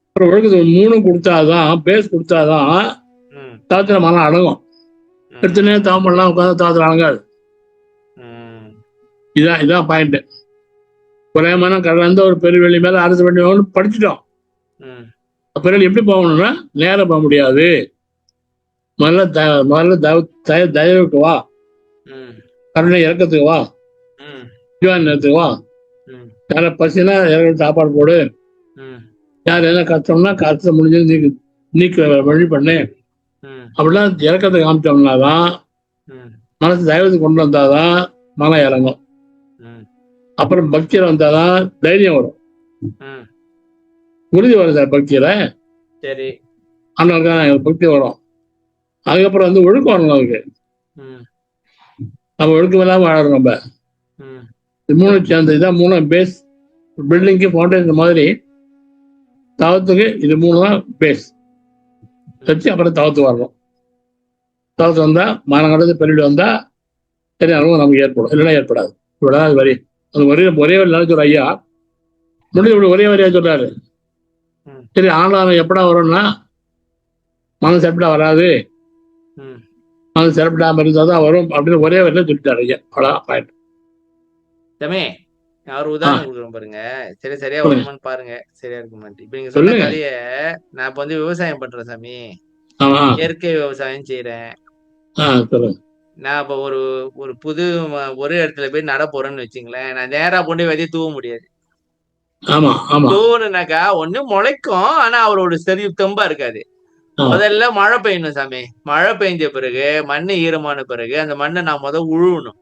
அப்புறம் ஒழுக்கத்தை 3 கொடுத்தாதான், பேஸ் கொடுத்தாதான் தாத்துல மனம் அடங்கும். எடுத்துனே தவம் பண்ணலாம், உட்காந்து தாத்துல அடங்காது. இதான் பாயிண்ட். ஒரே மனம் கடந்த ஒரு பெரிய வெளி மேல அரசு பண்ணி படிச்சுட்டோம். பிறகு எப்படி போகணும்னா, நேரம் போக முடியாது. முதல்ல தயவுக்கு வா, கருணை இறக்கத்துக்கு வா, நேரத்துக்கு வா. யார பசினா சாப்பாடு போடு, யார் என்ன கஷ்டம்னா கஷ்டம் முடிஞ்சது நீக்க வழி பண்ணு. அப்படிலாம் இறக்கத்தை காமிச்சோம்னாதான், மனசு தயவத்துக்கு கொண்டு வந்தாதான் மனம் இறங்கும். அப்புறம் பக்தியில வந்தாதான் தைரியம் வரும், உறுதி வரும் சார் பக்தியில.
சரி,
ஆனால் பக்தி வரும். அதுக்கப்புறம் வந்து ஒழுக்கம் வரணும். அதுக்கு நம்ம ஒழுக்கம் இல்லாம வாழறோம். நம்ம 3 சேர்ந்து இதான் 3 பேஸ். பில்டிங்க்கு ஃபவுண்டேஷன் மாதிரி தவத்துக்கு இது 3 தான் பேஸ் வச்சு அப்புறம் தவத்து வரணும். தவத்து வந்தா மனம் கடந்து பெருவிட வந்தா சரி அனுபவம் நமக்கு ஏற்படும், இல்லைன்னா ஏற்படாது. இவ்வளவுதான் அது வரி. அது ஒரே வரி சொல்ற ஐயா முடிஞ்ச இப்படி ஒரே வரியா சொல்றாரு. சரி, ஆனாலும் எப்படா வரும்னா, மனம் செப்படா வராது, மனம் செப்படாம இருந்தாதான் வரும் அப்படின்னு ஒரே வரியில சொல்லிட்டாரு ஐயா. அவ்வளவுதான் பாயிண்ட்.
ஒரு உதாரணம் கொடுக்குறோம் பாருங்க. சரியா வருமானு பாருங்க. சரியா இருக்க மாட்டேன். இப்ப நீங்க சொன்ன கதைய, நான் இப்ப வந்து விவசாயம் பண்றேன் சாமி. இயற்கை விவசாயம் செய்யறேன். நான் இப்ப ஒரு புது ஒரு இடத்துல போய் நட போறேன்னு வச்சுங்களேன். நான் நேரா கொண்டு விதைய தூவ முடியாது. தூவணுனாக்கா ஒண்ணு முளைக்கும், ஆனா அவரோட சரி தெம்பா இருக்காது. முதல்ல மழை பெய்யணும் சாமி. மழை பெய்ஞ்ச பிறகு மண்ணு ஈரமான பிறகு அந்த மண்ணை நான் உழுவணும்.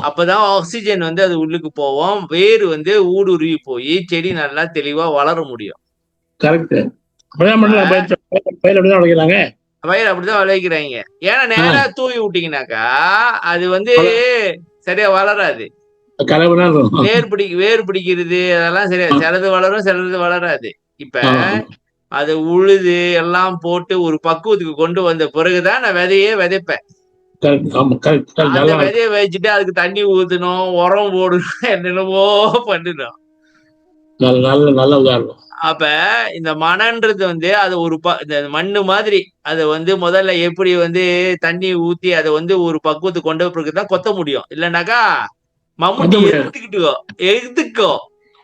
அப்பதான் ஆக்சிஜன் வந்து அது உள்ளுக்கு போவோம். வேறு வந்து ஊடுருவி போய் செடி நல்லா தெளிவா வளர முடியும். பயிர் அப்படிதான் விளைவிக்கிறாங்க. ஏன்னா நேரா தூவி விட்டீங்கன்னாக்கா அது வந்து சரியா வளராது. வேர் பிடிக்கிறது அதெல்லாம் சரியா, சிலது வளரும் சிலது வளராது. இப்ப அது உழுது எல்லாம் போட்டு ஒரு பக்குவத்துக்கு கொண்டு வந்த பிறகுதான் நான் விதையே விதைப்பேன்.
கரெக்ட். ஆமா கரெக்ட்.
அந்த
நல்லா
விதைய வச்சுட்டு அதுக்கு தண்ணி ஊத்தணும், உரம் போடணும், என்னென்னமோ பண்ணணும்.
நல்ல நல்ல நல்ல உதாரணம்.
அப்ப இந்த மனன்றது வந்து அது ஒரு இந்த மண்ணு மாதிரி அதை வந்து முதல்ல எப்படி வந்து தண்ணி ஊத்தி அதை வந்து ஒரு பக்குவத்துக்கு கொண்டு பிறகுதான் கொத்த முடியும். இல்லைன்னாக்கா மம்முட்டி
கொத்த முடியாது.
எதிர்த்துக்கோ.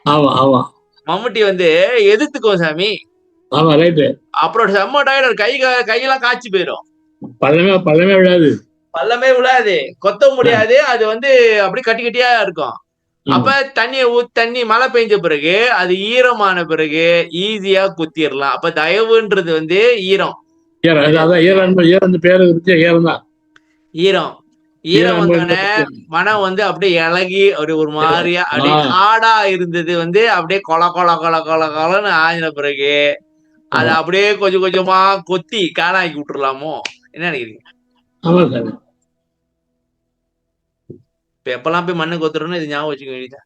ஆமா ஆமா
மம்முட்டி வந்து எதிர்த்துக்கோ சாமி.
ஆமா ரைட்டு.
அப்புறம் செம்ம டயர்டர் கையெல்லாம் காய்ச்சி போயிடும்.
பள்ளமே விடாது.
பள்ளமே விழாது, கொத்த முடியாது. அது வந்து அப்படி கட்டி கட்டியா இருக்கும். அப்ப தண்ணி மழை பெஞ்ச பிறகு அது ஈரமான பிறகு ஈஸியா குத்திடலாம். அப்ப தயவுன்றது வந்து ஈரம்.
ஈரம் பேரு ஈரம் தான்.
ஈரம் வந்தோடனே மனம் வந்து அப்படியே இலகி ஒரு மாதிரியா அப்படியே ஹார்டா இருந்தது வந்து அப்படியே கொலன்னு ஆயின பிறகு அதை அப்படியே கொஞ்சம் கொஞ்சமா கொத்தி காணாக்கி விட்டுறலாமோ? என்ன நினைக்கிறீங்க?
ஆமா சார்.
இப்ப எப்பெல்லாம் போய் மண்ணு கொத்துறோம்னு இது ஞாபகம் வச்சுக்க வேண்டியதா.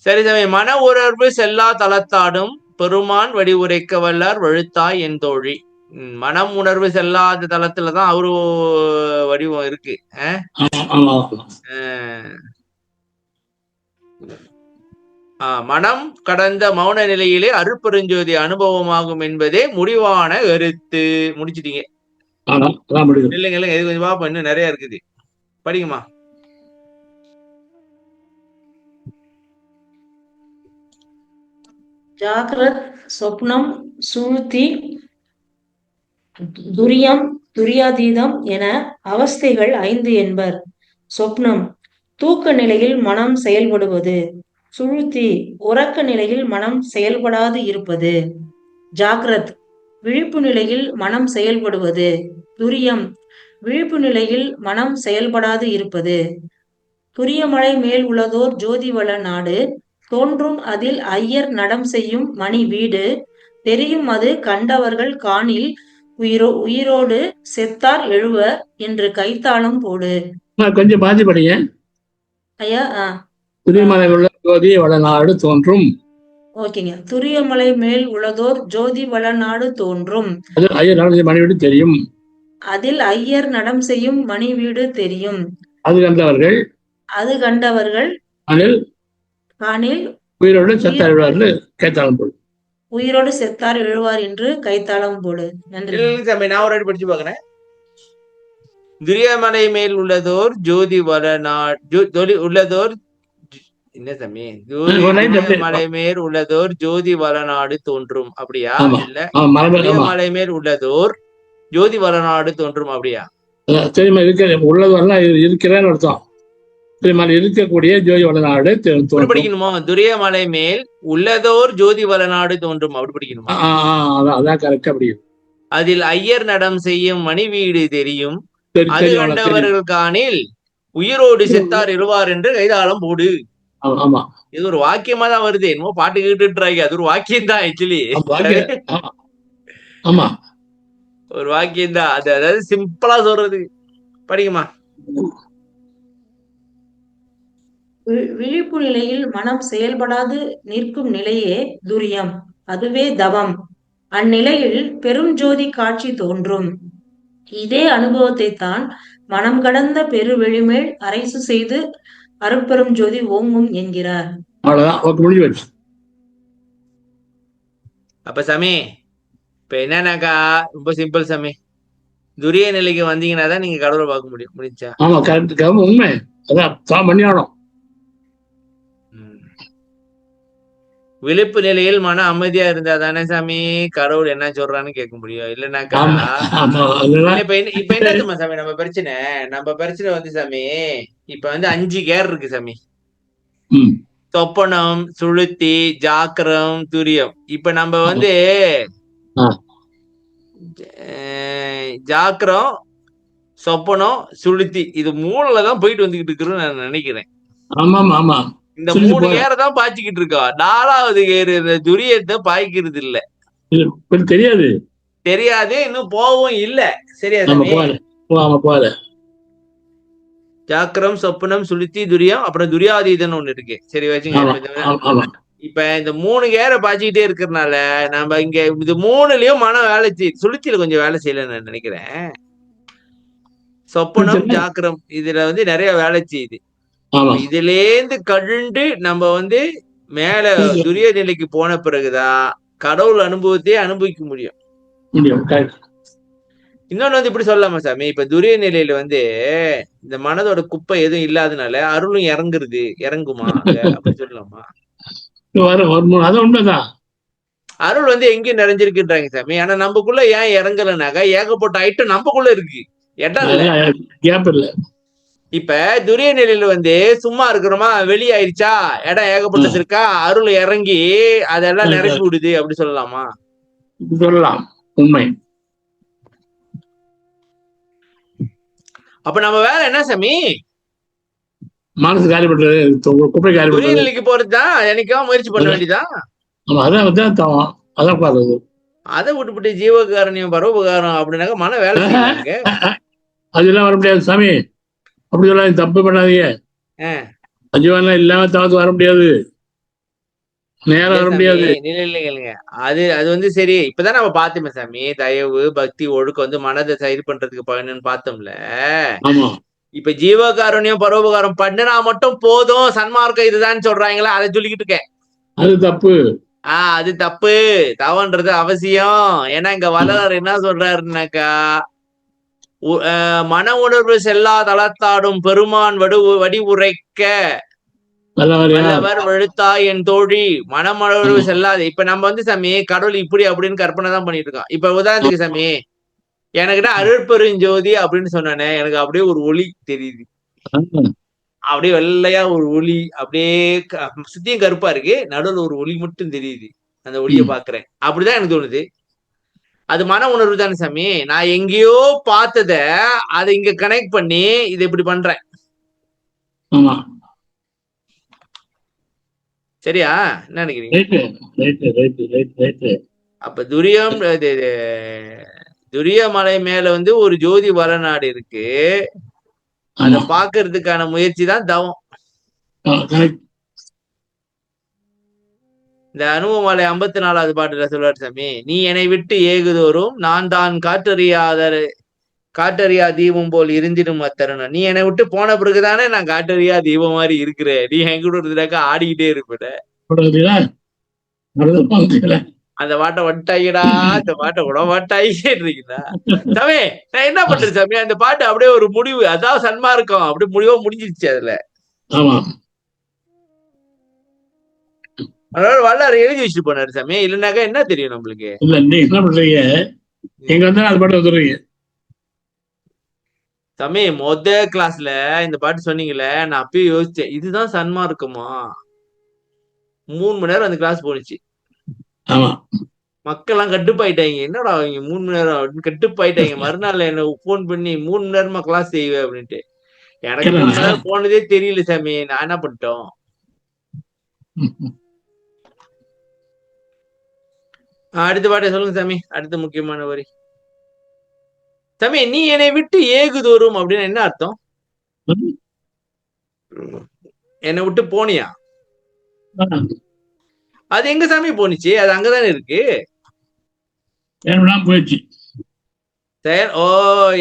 சரி சாமி. மன உணர்வு செல்லா தளத்தாடும் பெருமான் வடி உரைக்க வல்லார் வழுத்தாய் என் தோழி. மனம் உணர்வு செல்லாத தளத்துலதான் அவரு வடிவம் இருக்கு. மனம் கடந்த மௌன நிலையிலே அருட்பெருஞ்சோதி அனுபவமாகும் என்பதே முடிவான கருத்து. முடிச்சிட்டீங்க இல்லைங்க? இல்லைங்க, இது கொஞ்சம் பாப்பா, இன்னும் நிறைய இருக்குது, படிங்கம்மா.
ஜாகிரத், சொப்னம், சுழுத்தி, துரியம், துரியாதீதம் என அவஸ்தைகள் 5 என்பர். சொப்னம் தூக்க நிலையில் மனம் செயல்படுவது. சுழுத்தி உறக்க நிலையில் மனம் செயல்படாது இருப்பது. ஜாகிரத் விழிப்பு நிலையில் மனம் செயல்படுவது. துரியம் விழிப்பு நிலையில் மனம் செயல்படாது இருப்பது. துரியமலை மேல் உளதோர் ஜோதிவள நாடு தோன்றும் அதில் ஐயர் நடம் செய்யும் மணி வீடு தெரியும் அது கண்டவர்கள் காணில் உயிரோடு செத்தார் எழுவர் என்று கைத்தாளம் போடு.
கொஞ்சம் பாதி படிங்க
ஐயா.
துரியமலை உள்ள ஜோதி வளநாடு தோன்றும்.
ஓகேங்க. துரியமலை மேல் உளதோர் ஜோதி வளநாடு தோன்றும்
தெரியும்.
அதில் ஐயர் நடம் செய்யும் மணி வீடு தெரியும்.
அது கண்டவர்கள்
காணில்
உயிரோடு செத்தார் எழுவார் கைத்தாளம் போடு.
உயிரோடு செத்தார் எழுவார் என்று கைத்தாளம் போடு. நன்றி.
நான் ஒரு படிச்சு பாக்குறேன். துரியமலை மேல் உள்ளதோர் ஜோதி வளநாடு உள்ளதோர் என்ன தம்பி? மலை மேல் உள்ளதோர் ஜோதி வளநாடு தோன்றும் அப்படியா? இல்ல மலை மேல் உள்ளதோர் ஜோதி வளநாடு தோன்றும் அப்படியா?
தெரியுமா? உள்ளதெல்லாம் இருக்கிறேன்னு அர்த்தம். இருக்கக்கூடிய ஜோதி வளநாடு
படிக்கணுமா? துரியமலை மேல் உள்ளதோர் ஜோதி வளநாடு தோன்றும் அப்படி படிக்கணுமா?
அதான் கரெக்ட். அப்படி
அதில் ஐயர் நடம் செய்யும் மணி வீடு தெரியும் அது கண்டவர்கள் காணில் உயிரோடு செத்தார் எழுவார் என்று கைதாளம் போடு.
ஆமா,
இது ஒரு வாக்கியமா தான் வருது. என்னமோ பாட்டு கேட்டுறாங்க, அது ஒரு வாக்கியம் தான். ஆக்சுவலி
ஆமா,
ஒரு வாக்கியம் தான் அது. அதாவது சிம்பிளா சொல்றது. படிக்குமா?
விழிப்பு நிலையில் மனம் செயல்படாது நிற்கும் நிலையே துரியம், அதுவே தவம். அந்நிலையில் பெரும் ஜோதி காட்சி தோன்றும். இதே அனுபவத்தை தான் மனம் கடந்த பெரு வெளிமேல் அரைசு செய்து அருட்பெரும் ஜோதி ஓங்கும் என்கிறார்.
அப்ப சாமி இப்ப என்னன்னாக்கா ரொம்ப சிம்பிள் சாமி. துரிய நிலைக்கு வந்தீங்கன்னா தான் நீங்க கடவுளை பார்க்க முடியும். முடிச்சா?
ஆமா, கரெக்ட். உண்மை. அதான் பண்ணியானோம்.
விழிப்பு நிலையில் மன அமைதியா இருந்தா தானே சாமி கடவுள் என்ன சொல்றான்னு கேட்க முடியும். இல்லைன்னாக்கா இப்ப என்ன தெரியுமா சாமி நம்ம பிரச்சனை வந்து சாமி இப்ப வந்து 5 கேர் இருக்கு சாமி. சொப்பனம், சுளுத்தி, ஜாக்கிரம், துரியம். இப்ப நம்ம வந்து ஜாக்கிரம், சொப்பனம், சுளுத்தி இது 3லதான் போயிட்டு வந்துகிட்டு இருக்குன்னு நான் நினைக்கிறேன். இந்த 3 கேரை தான் பாய்ச்சிக்கிட்டு இருக்கோம். 4வது கேரு இந்த துரியத்தை பாய்க்கிறது இல்ல. தெரியாது, இன்னும் போவும் இல்ல. சரியா சாமி? ஜாக்கிரம், சொப்பனம், சுளுத்தி, துரியம், அப்புறம் துரியாதீதன் ஒண்ணு இருக்கு. சரி வச்சுங்க. இப்ப இந்த 3 கேரை பாய்ச்சிக்கிட்டே இருக்கிறதுனால நம்ம இங்க இது 3லயும் மனம் வேலை சுளுத்தியில கொஞ்சம் வேலை செய்யலன்னு நினைக்கிறேன். சொப்பனம் ஜாக்கிரம் இதுல வந்து நிறைய வேலை செய்யுது.
ஆமா
இதுல இருந்து கழுண்டு நம்ம வந்து மேல துரிய நிலைக்கு போன பிறகுதான் கடவுள் அனுபவத்தையே அனுபவிக்க முடியும்.
முடியும். correct.
இன்னொன்னு வந்து இப்படி சொல்லலாமா சாமி, இப்ப துரிய நிலையில வந்து இந்த மனதோட குப்பை எதுவும் இல்லாதனால அருளும் இறங்குமா அங்க அப்படி சொல்லலாமா?
அது உண்மைதான்.
அருள் வந்து எங்கேயும் நிறைஞ்சிருக்குன்றாங்க சாமி. ஆனா நமக்குள்ள ஏன் இறங்கலனாக்கா ஏகப்பட்ட ஐட்டம் நமக்குள்ள இருக்கு, இடம் இல்ல.
கேப் இல்ல.
இப்ப துரிய நிலையில வந்து சும்மா இருக்கிறோமா, வெளியாயிருச்சா, இடம் ஏகப்பட்டது இருக்கா, அருள் இறங்கி அதெல்லாம் நிரப்பி விடுது அப்படி சொல்லலாமா?
சொல்லலாம், உண்மை.
அப்ப நம்ம வேலை என்ன சாமி?
மனசு காலி பண்றது, குப்பை காலி
துரிய
பண்றது.
நிலைக்கு போறதுதான், என்னைக்காவது முயற்சி பண்ண வேண்டியதான்.
அதான் தவம், அதான் பாருது.
அதை விட்டுவிட்டு ஜீவகாரணியம் பரோபகாரம் அப்படின்னாக்க மன வேலை செய்யுங்க.
அதெல்லாம் வர முடியாது சாமி, அப்படி சொல்லாது, தப்பு பண்ணாதீங்க. அஜீவன்லாம் இல்லாம தவத்து வர முடியாது, நேரம் வர முடியாது.
இல்லைங்க, அது அது வந்து சரி. இப்பதான் நம்ம பார்த்தோமே சாமி, தயவு பக்தி ஒழுக்கம் வந்து மனதை சரி பண்றதுக்கு பயனுன்னு பார்த்தோம்ல.
ஆமா,
இப்ப ஜீவகாருண்யம் பரோபகாரம் பண்ணினா மட்டும் போதும், சன்மார்க்கம் இதுதான் சொல்றாங்களா, அதை சொல்லிக்கிட்டு இருக்கேன்.
அது தப்பு.
அது தப்பு. தவன்றது அவசியம். ஏன்னா இங்க வள்ளலார் என்ன சொல்றாருன்னாக்கா, மன உணர்வு செல்லா தளத்தாடும் பெருமான் வடி உரைக்க வல்லவர் வெளுத்தா என் தோழி, மனமளவு செல்லாது. இப்ப நம்ம வந்து சாமி கடவுள் இப்படி அப்படின்னு கற்பனை தான் பண்ணிட்டு இருக்கோம். இப்ப உதாரணத்துக்கு சாமி, எனக்கிட்ட அருட்பெருஞ்சோதி அப்படின்னு சொன்னானே, எனக்கு அப்படியே ஒரு ஒளி தெரியுது, அப்படியே வெள்ளையா ஒரு ஒளி, அப்படியே சுத்தியும் கருப்பா இருக்கு, நடுவில் ஒரு ஒளி மட்டும் தெரியுது, அந்த ஒளியை பாக்குறேன். அப்படிதான் எனக்கு தோணுது. அது மன உணர்வு தானே சாமி. நான் எங்கேயோ பார்த்தத அதை இங்க கனெக்ட் பண்ணி இதை இப்படி பண்றேன். சரியா? என்ன நினைக்கிறீங்க? அப்ப துரியமலை மேல வந்து ஒரு ஜோதி வளநாடு இருக்கு, அத பாக்குறதுக்கான முயற்சி தான் தவம். இந்த அனுபவமலை 54வது பாட்டுல சொல்றாரு சாமி, நீ என்னை விட்டு ஏகுதோறும் நான் தான் காட்டறியா தீபம் போல் இருந்திடும் அத்தருணம். நீ என்னை விட்டு போன பிறகுதானே நான் காட்டறியா தீபம் மாதிரி இருக்கிறேன். நீ என் கூட இருந்தாக்கா ஆடிக்கிட்டே இருப்ப. அந்த பாட்டை வட்டாயிடா, அந்த பாட்டை கூட வட்டாயிட்டீங்களா சாமி? நான் என்ன பண்றேன் சாமி, அந்த பாட்டு அப்படியே ஒரு முடிவு, அதான் சன்மார்க்கம் அப்படி முடிவா முடிஞ்சிருச்சு அதுல. அதனால வல்லார எழுதி வச்சுட்டு போனாரு சாமி, இல்லைனாக்கா என்ன தெரியும் நம்மளுக்கு?
இல்ல, நீங்க என்ன பண்றீங்க, எங்க வந்தா அது பாட்டு வந்துடுறீங்க
சாமி. கிளாஸ்ல இந்த பாட்டு சொன்னீங்கல்ல, நான் அப்பயே யோசிச்சேன், இதுதான் சன்மார்க்கமா? 3 மணி நேரம் அந்த கிளாஸ் போனுச்சு. மக்கள் எல்லாம் கட்டுப்பாயிட்டாங்க, என்னடா அவங்க 3 மணி நேரம் அப்படின்னு கட்டுப்பாயிட்டாங்க. மறுநாள் என்ன போன் பண்ணி 3 மணி நேரமா கிளாஸ் செய்வேன் அப்படின்ட்டு. எனக்கு 3 மணி நேரம் போனதே தெரியல சாமி. நான் என்ன பண்ணிட்டோம்? அடுத்த பாட்டை சொல்லுங்க சாமி, அடுத்த முக்கியமான வரி. சாமி, நீ என்னை விட்டு ஏகுதோறும் அப்படின்னு என்ன அர்த்தம்? என்னை விட்டு போனியா? அது எங்க சாமி போனிச்சு? அது அங்கதானே இருக்கு.
போயிடுச்சு.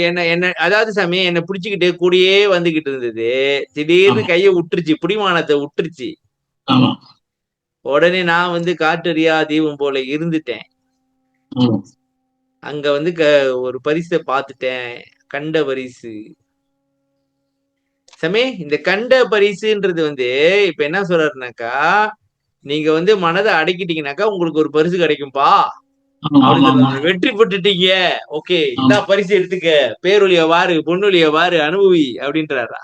என்ன அதாவது சாமி, என்னை பிடிச்சுக்கிட்டு கூடயே வந்துகிட்டு இருந்தது, திடீர்னு கையை விட்டுருச்சு, பிடிமானத்தை விட்டுருச்சு. உடனே நான் வந்து காட்டறியா தீபம் போல இருந்துட்டேன். அங்க வந்து ஒரு பரிசை பார்த்துட்டேன், கண்ட பரிசு. சாமி, இந்த கண்ட பரிசுன்றது வந்து இப்ப என்ன சொல்றாருனாக்கா, நீங்க வந்து மனதை அடக்கிட்டீங்கன்னாக்கா உங்களுக்கு ஒரு பரிசு கிடைக்கும்பா அப்படின்னு. வெற்றி பெற்றுட்டீங்க, ஓகே, இந்த பரிசு எடுத்துக்க, பேரொழிய வாரு, பொன்னொழிய வாரு, அனுபவி அப்படின்றாரா?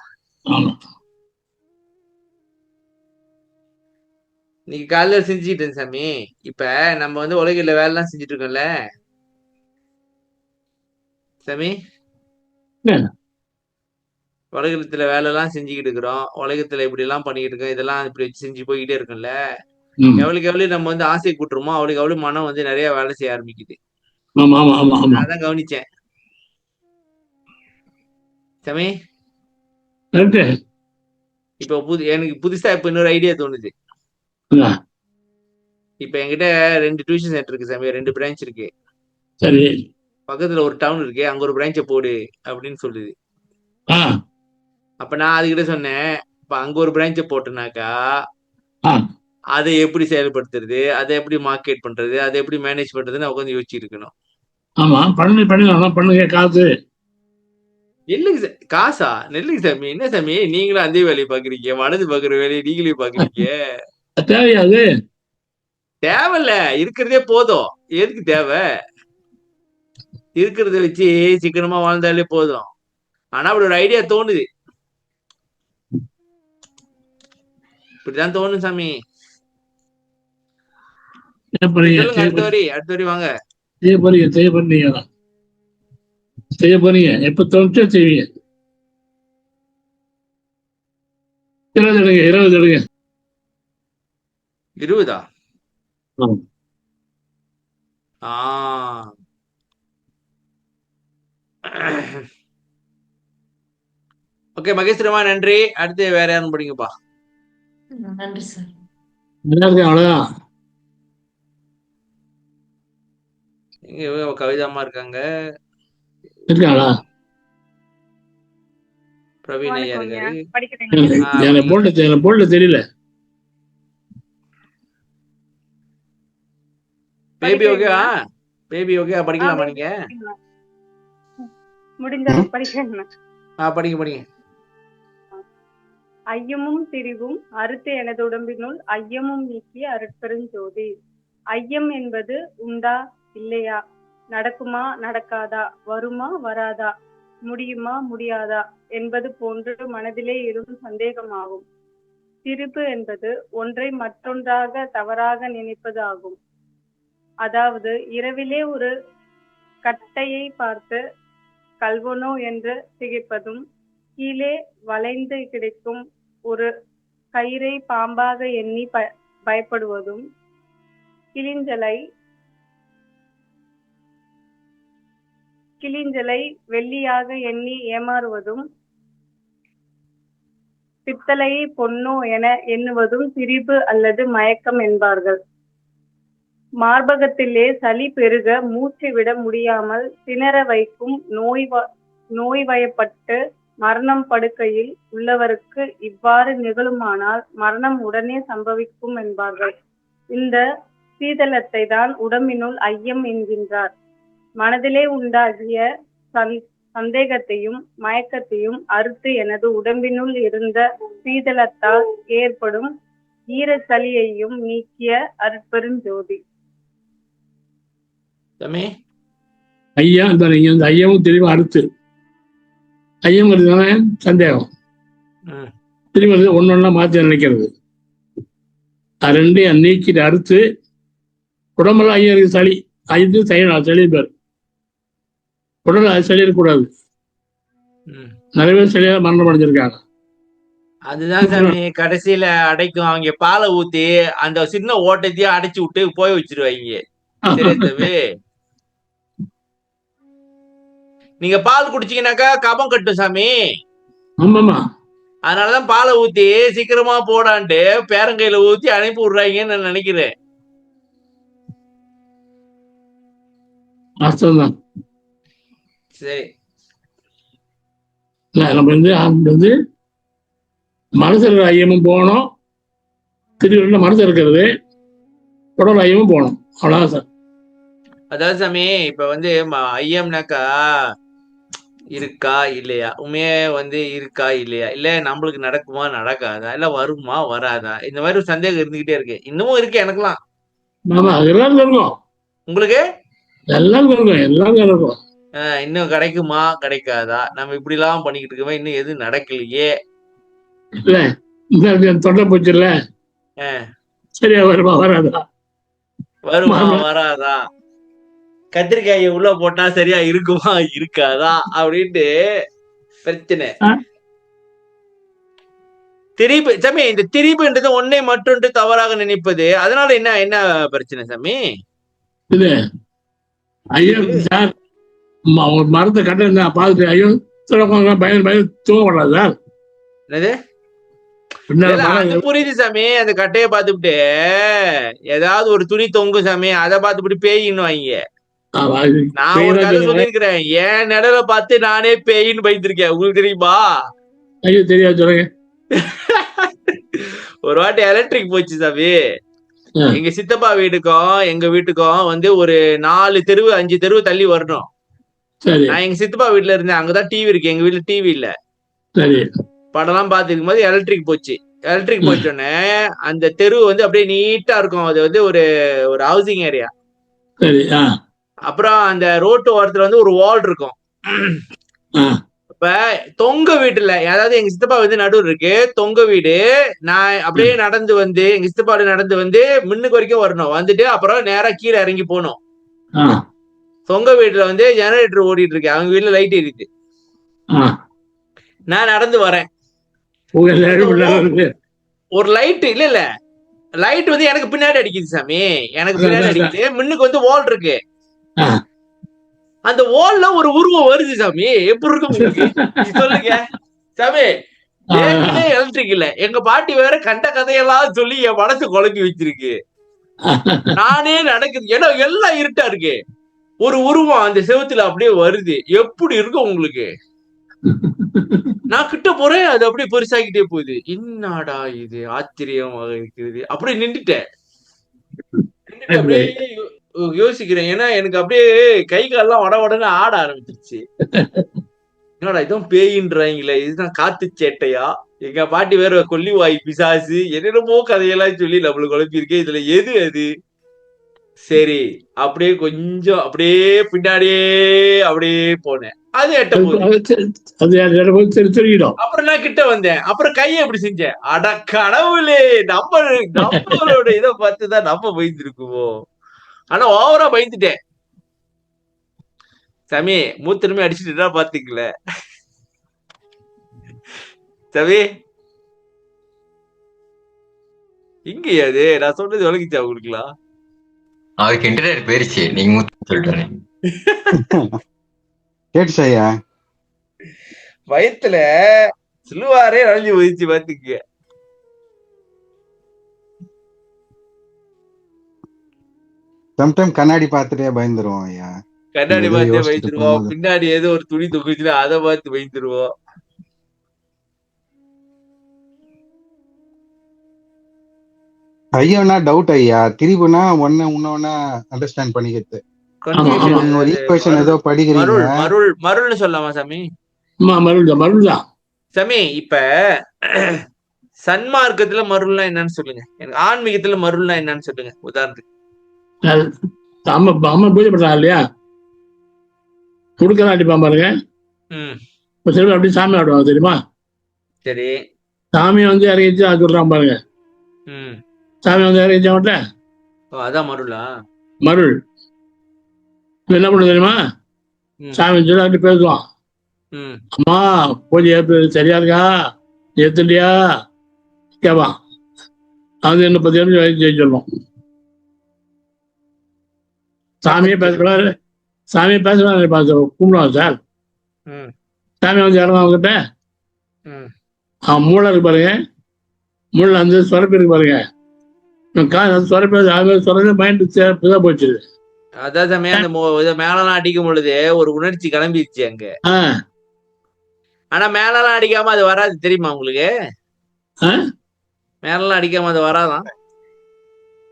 நீங்க காலையில செஞ்சுக்கிட்டேன் சாமி. இப்ப நம்ம வந்து உலகில வேலை எல்லாம் செஞ்சுட்டு இருக்கோம்ல சாமி, உலகத்துல வேலை எல்லாம் செஞ்சுக்கிட்டு இருக்கிறோம், உலகத்துல இப்படி எல்லாம் பண்ணிக்கிட்டு இருக்கோம், இதெல்லாம் இப்படி வச்சு செஞ்சு போய்கிட்டே இருக்கும்ல. எவ்வளவுக்கு எவ்வளவு நம்ம வந்து ஆசை கூட்டுறோமோ அவளுக்கு எவ்வளவு மனம் வந்து நிறைய வேலை செய்ய ஆரம்பிக்குது. அதான் கவனிச்சேன் சாமி. இப்ப எனக்கு புதுசா இப்ப இன்னொரு ஐடியா தோணுது. இப்ப என்கிட்ட 2 டியூஷன் சென்டர் இருக்கு சாமி, 2 பிரான்ச் இருக்கு. சரி, பக்கத்துல ஒரு டவுன் இருக்கு, அங்க ஒரு பிரான்ச்சை போடு அப்படின்னு சொல்லுது.
ஆ
அப்ப நான் அதுகிட்ட சொன்னேன், இப்ப அங்க ஒரு பிரான்ச்ச போட்டுனாக்கா
ஆ
அதை எப்படி செயல்படுத்துறது, அதை எப்படி மார்க்கெட் பண்றது, அதை எப்படி மேனேஜ் பண்றதுன்னு உட்காந்து யோசிச்சு இருக்கணும்.
ஆமா பண்ணலாம் பண்ணுங்க காசு.
இல்லைங்க சார், காசா? நெல்லுங்க சாமி, என்ன சாமி நீங்களும் அதே வேலையை பாக்குறீங்க, மனது பாக்குற வேலையை நீங்களே பாக்குறீங்க.
தேவையாது.
தேவையில்ல, இருக்கிறதே போதும். எதுக்கு தேவை? இருக்கிறத வச்சு சிக்கனமா வாழ்ந்தாலே போதும். ஆனா அப்படி ஒரு ஐடியா தோணுது. இப்படிதான் தோணும் சாமி. சொல்லுங்க, அடுத்த வரி வாங்க.
செய்ய போறீங்க எப்ப தோணுச்சோ செய்வீங்க. 20 எடுங்க.
20ஆ?
ஆமா.
ஓகே மகேஸ்வரமா, நன்றி. அடுத்து வேற யாரும் படிங்கப்பா.
நன்றி சார்.
அவ்வளவுதான்.
இங்க கவிதாமா இருக்காங்க,
இருக்காங்களா?
பிரவீன் ஐயா இருக்காரு.
போல்ல தெரியல.
பேபி ஓகேவா? பேபி ஓகே, படிக்கலாமா நீங்க?
முடிஞ்ச படிக்கிறேன்.
படிங்க.
ஐயமும் திரிவும் அறுத்து எனது உடம்பினுள் ஐயமும் நீக்கி அருட்பெருஞ்சோதி. ஐயம் என்பது உண்டா இல்லையா, நடக்குமா நடக்காதா, வருமா வராதா, முடியுமா முடியாதா என்பது போன்று மனதிலே எழும் சந்தேகமாகும். திரிபு என்பது ஒன்றை மற்றொன்றாக தவறாக நினைப்பது ஆகும். அதாவது இரவிலே ஒரு கட்டையை பார்த்து கல்வனோ என்று திகைப்பதும், கீழே வளைந்து கிடைக்கும் ஒரு கயிறை பாம்பாக எண்ணி பயப்படுவதும், கிளிஞ்சலை வெள்ளியாக எண்ணி ஏமாறுவதும், பித்தளையை பொன்னோ என எண்ணுவதும் திரிபு அல்லது மயக்கம் என்பார்கள். மார்பகத்திலே சளி பெருக மூச்சு விட முடியாமல் திணற வைக்கும் நோய்வயப்பட்டு மரணம் படுக்கையில் உள்ளவருக்கு இவ்வாறு நிகழுமானால் மரணம் உடனே சம்பவிக்கும் என்பார்கள். இந்த சீதளத்தை தான் உடம்பினுள் ஐயம் என்கின்றார். மனதிலே உண்டாகிய சந்தேகத்தையும் மயக்கத்தையும் அறுத்து எனது உடம்பினுள் இருந்த சீதளத்தால் ஏற்படும் ஈரச்சளியையும் நீக்கிய அருட்பெருஞ்சோதி.
ஐயா இந்த ஐயமும் தெரியும் அறுத்து. ஐயங்கிறது சந்தேகம், திரும்பி ஒன்னொன்னா மாத்தி நினைக்கிறது. அது ரெண்டையும் நீக்கிட்டு அறுத்து உடம்பெல்லாம் ஐயா இருக்கு. சளி ஐந்து சளி பேர் உடல் அது சளி இருக்கக்கூடாது. நிறைய பேர் சளியால மரணம் அடைஞ்சிருக்காங்க.
அதுதான் சாமி கடைசியில அடைக்கும். அவங்க பாலை ஊத்தி அந்த சின்ன ஓட்டத்தையும் அடைச்சு விட்டு போய் வச்சிருவாங்க. சரி தம்பி, நீங்க பால் குடிச்சீங்கன்னாக்கா கபம் கட்டும் சாமி.
ஆமாமா,
அதனாலதான் பாலை ஊத்தி சீக்கிரமா போடான்ட்டு பேரங்கையில ஊத்தி அனுப்பி விடுறாங்கன்னு நான் நினைக்கிறேன். சரி,
நம்ம வந்து மனசு இருக்கிற ஐயமும் போகணும், திருவிழா மனசு இருக்கிறது உடல் ஐயமும் போகணும். அவ்வளவுதான் சார்.
அதாவது சாமி இப்ப வந்து ஐயம்னாக்கா இருக்கா இல்லையா, உண்மையே இருக்கா இல்லையா, இல்ல நம்மளுக்கு நடக்குமா நடக்காதா, இல்ல வருமா வராதா, இந்த மாதிரி ஒரு சந்தேகம் இருந்துகிட்டே இருக்கு. இன்னமும் இருக்கு எனக்குலாம்.
எல்லாருக்கும் இருக்கும்.
உங்களுக்கு?
எல்லாருக்கும் இருக்கும்.
இன்னும் கிடைக்குமா கிடைக்காதா, நம்ம இப்படி எல்லாம் பண்ணிக்கிட்டு இருக்கோம், இன்னும் எதுவும் நடக்கலையே.
இல்ல தொண்டை போச்சு இல்ல, சரியா வருமா
வராதா, கத்திரிக்காயை உள்ள போட்டா சரியா இருக்குமா இருக்காதா அப்படின்ட்டு பிரச்சனை. திரிபு சாமி, இந்த திரிபுன்றது ஒன்னே மற்றொன்று தவறாக நினைப்பது, அதனால என்ன பிரச்சனை சாமி?
இது ஐயோ சார், மரத்தை கட்ட பார்த்துட்டு ஐயோ பயம் தூங்கப்படாது சார்.
அது புரியுது சாமி. அந்த கட்டைய பாத்துட்டு ஏதாவது ஒரு துணி தொங்கும் சாமி, அதை பாத்துட்டு பேயின்னு வாங்க. நான் ஒரு கதை சொல்லியிருக்கிறேன். என் நிழல பார்த்து நானே பேயின்னு பயந்துருக்கேன். உங்களுக்கு தெரியுமா?
ஐயோ தெரியாது, சொல்லுங்க.
ஒரு வாட்டி எலக்ட்ரிக் போச்சு சாமி.
ஆ.
எங்க சித்தப்பா வீட்டுக்கும் எங்க வீட்டுக்கும் வந்து ஒரு 4 தெருவு 5 தெருவு தள்ளி வரணும்.
சரி
நான் எங்க சித்தப்பா வீட்டுல இருந்தேன். அங்கதான் டிவி இருக்கு. எங்க வீட்டுல டிவி இல்ல.
சரி
படம்லாம் பார்த்துருக்கும் போது எலக்ட்ரிக் போச்சு. எலக்ட்ரிக் போயிட்டோன்னே அந்த தெரு வந்து அப்படியே நீட்டா இருக்கும். அது வந்து ஒரு ஒரு ஹவுசிங் ஏரியா.
சரி.
அப்புறம் அந்த ரோட்டு ஓரத்துல வந்து ஒரு வால் இருக்கும். இப்ப தொங்க வீட்டுல, அதாவது எங்க சித்தப்பா வந்து நடுவுல இருக்கு தொங்க வீடு. நான் அப்படியே நடந்து வந்து எங்க சித்தப்பா நடந்து வந்து முன்னுக்கு வரைக்கும் வரணும். வந்துட்டு அப்புறம் நேரா கீழே இறங்கி போகணும். தொங்க வீட்டுல வந்து ஜெனரேட்டர் ஓடிட்டு இருக்கு. அவங்க வீட்டுல லைட் எரியுது. நான் நடந்து வரேன். ஒரு லைட் இல்ல லைட் வந்து எனக்கு பின்னாடி அடிக்குது சாமி. எனக்கு பின்னாடி அடிக்குது. முன்னுக்கு வந்து வால் இருக்கு. அந்த வால்ல ஒரு உருவம் வருது சாமி. எப்படி இருக்கு உங்களுக்கு சொல்லுங்க சாமி. ஏற்கனவே எலக்ட்ரிக் இல்ல. எங்க பாட்டி வேற கண்ட கதையெல்லாம் சொல்லி என் மனசு குழப்பி வச்சிருக்கு. நானே நடக்குது. ஏன்னா எல்லாம் இருட்டா இருக்கு. ஒரு உருவம் அந்த செவுத்துல அப்படியே வருது. எப்படி இருக்கு உங்களுக்கு? நான் கிட்ட போறேன். அது அப்படியே பெருசாகிட்டே போகுது. என்னடா இது ஆச்சரியமாக இருக்கிறது. அப்படியே நின்றுட்டேன். அப்படியே யோசிக்கிறேன். ஏன்னா எனக்கு அப்படியே கை காலெல்லாம் வடன்னு ஆட ஆரம்பிச்சிருச்சு. என்னடா இதுவும் பேயின்றாங்களே, இதுதான் காத்து சேட்டையா? எங்க பாட்டி வேற கொல்லிவாய் பிசாசு என்னென்னமோ கதையெல்லாம் சொல்லி நம்மளுக்கு குழப்பியிருக்கேன். இதுல எது அது? சரி, அப்படியே கொஞ்சம் அப்படியே பின்னாடியே அப்படியே போனேன். அது எட்ட போகுது. அப்புறம் நான் கிட்ட வந்தேன். அப்புறம் கையை எப்படி செஞ்சேன்? அட கடவுளே, நம்மளோட இதை பார்த்துதான் நம்ம பயந்துருக்குமோ. ஆனா ஓவரா பயந்துட்டேன் சாமி. மூத்திரமே அடிச்சுட்டு பாத்தீங்கள சாமி. இங்கயா அது? நான் சொன்னது விளங்கிச்சா உங்களுக்குலாம்?
அவருக்கு இன்டர்நெட் போயிருச்சு. நீங்க மூத்த சொல்லிட்டாரு.
கேட்டுச்சையா?
வயித்துல சிலுவாரே நனைஞ்சு போயிடுச்சு பாத்துக்க.
சம்டைம் கண்ணாடி பார்த்துட்டே பயந்துருவோம் ஐயா.
கண்ணாடி பார்த்தே பயந்துருவோம். பின்னாடி ஏதோ ஒரு துணி தொகுச்சுன்னா அதை பார்த்து பயந்துருவோம்.
ஐயானா டவுட் ஐயா. திரிபுனா ஒன்னு அண்டர்ஸ்டாண்ட் பண்ணிக்கிறது. ஒரு ஈக்குவேஷன் ஏதோ படிக்கிறீங்க.
மருள்னு சொல்லலாமா சாமி?
மருள்தான்
சாமி. இப்ப சன்மார்க்கத்துல மருள்னா என்னன்னு சொல்லுங்க. எனக்கு ஆன்மீகத்துல மருள்னா என்னன்னு சொல்லுங்க உதாரணத்துக்கு.
அம்மா பூஜை பண்றாங்க இல்லையா, குடுக்கலாம் அடிப்பான் பாருங்க. சில அப்படி சாமி ஆடுவாங்க தெரியுமா?
சரி.
சாமி வந்து இறங்கிச்சு அது சொல்றான் பாருங்க. சாமி வந்து இறங்கிச்சா
அதான் மருளா?
மருள் என்ன பண்ணு தெரியுமா? சாமி சொல்லி அப்படி பேசுவான். அம்மா பூஜை சரியா இருக்கா, ஏத்துட்டியா கேப்பான். அது என்ன 10 நிமிஷம் செய்ய சொல்லுவோம். சாமியே பேசுறாரு. சாமியை பேசுறாரு. கும்பிடுவான் சார். சாமி வந்து இறங்க அவங்ககிட்ட. மூளை இருக்கு பாருங்க. மூளை வந்து சுரப்பு இருக்கு பாருங்க. சுரப்பு மைண்ட் போச்சு.
அதான் சாமி அந்த மேலாம் அடிக்கும் பொழுது ஒரு உணர்ச்சி கிளம்பிடுச்சு அங்க. ஆனா மேலாம் அடிக்காம அது வராது தெரியுமா உங்களுக்கு? மேலாம் அடிக்காம அது வராதான்?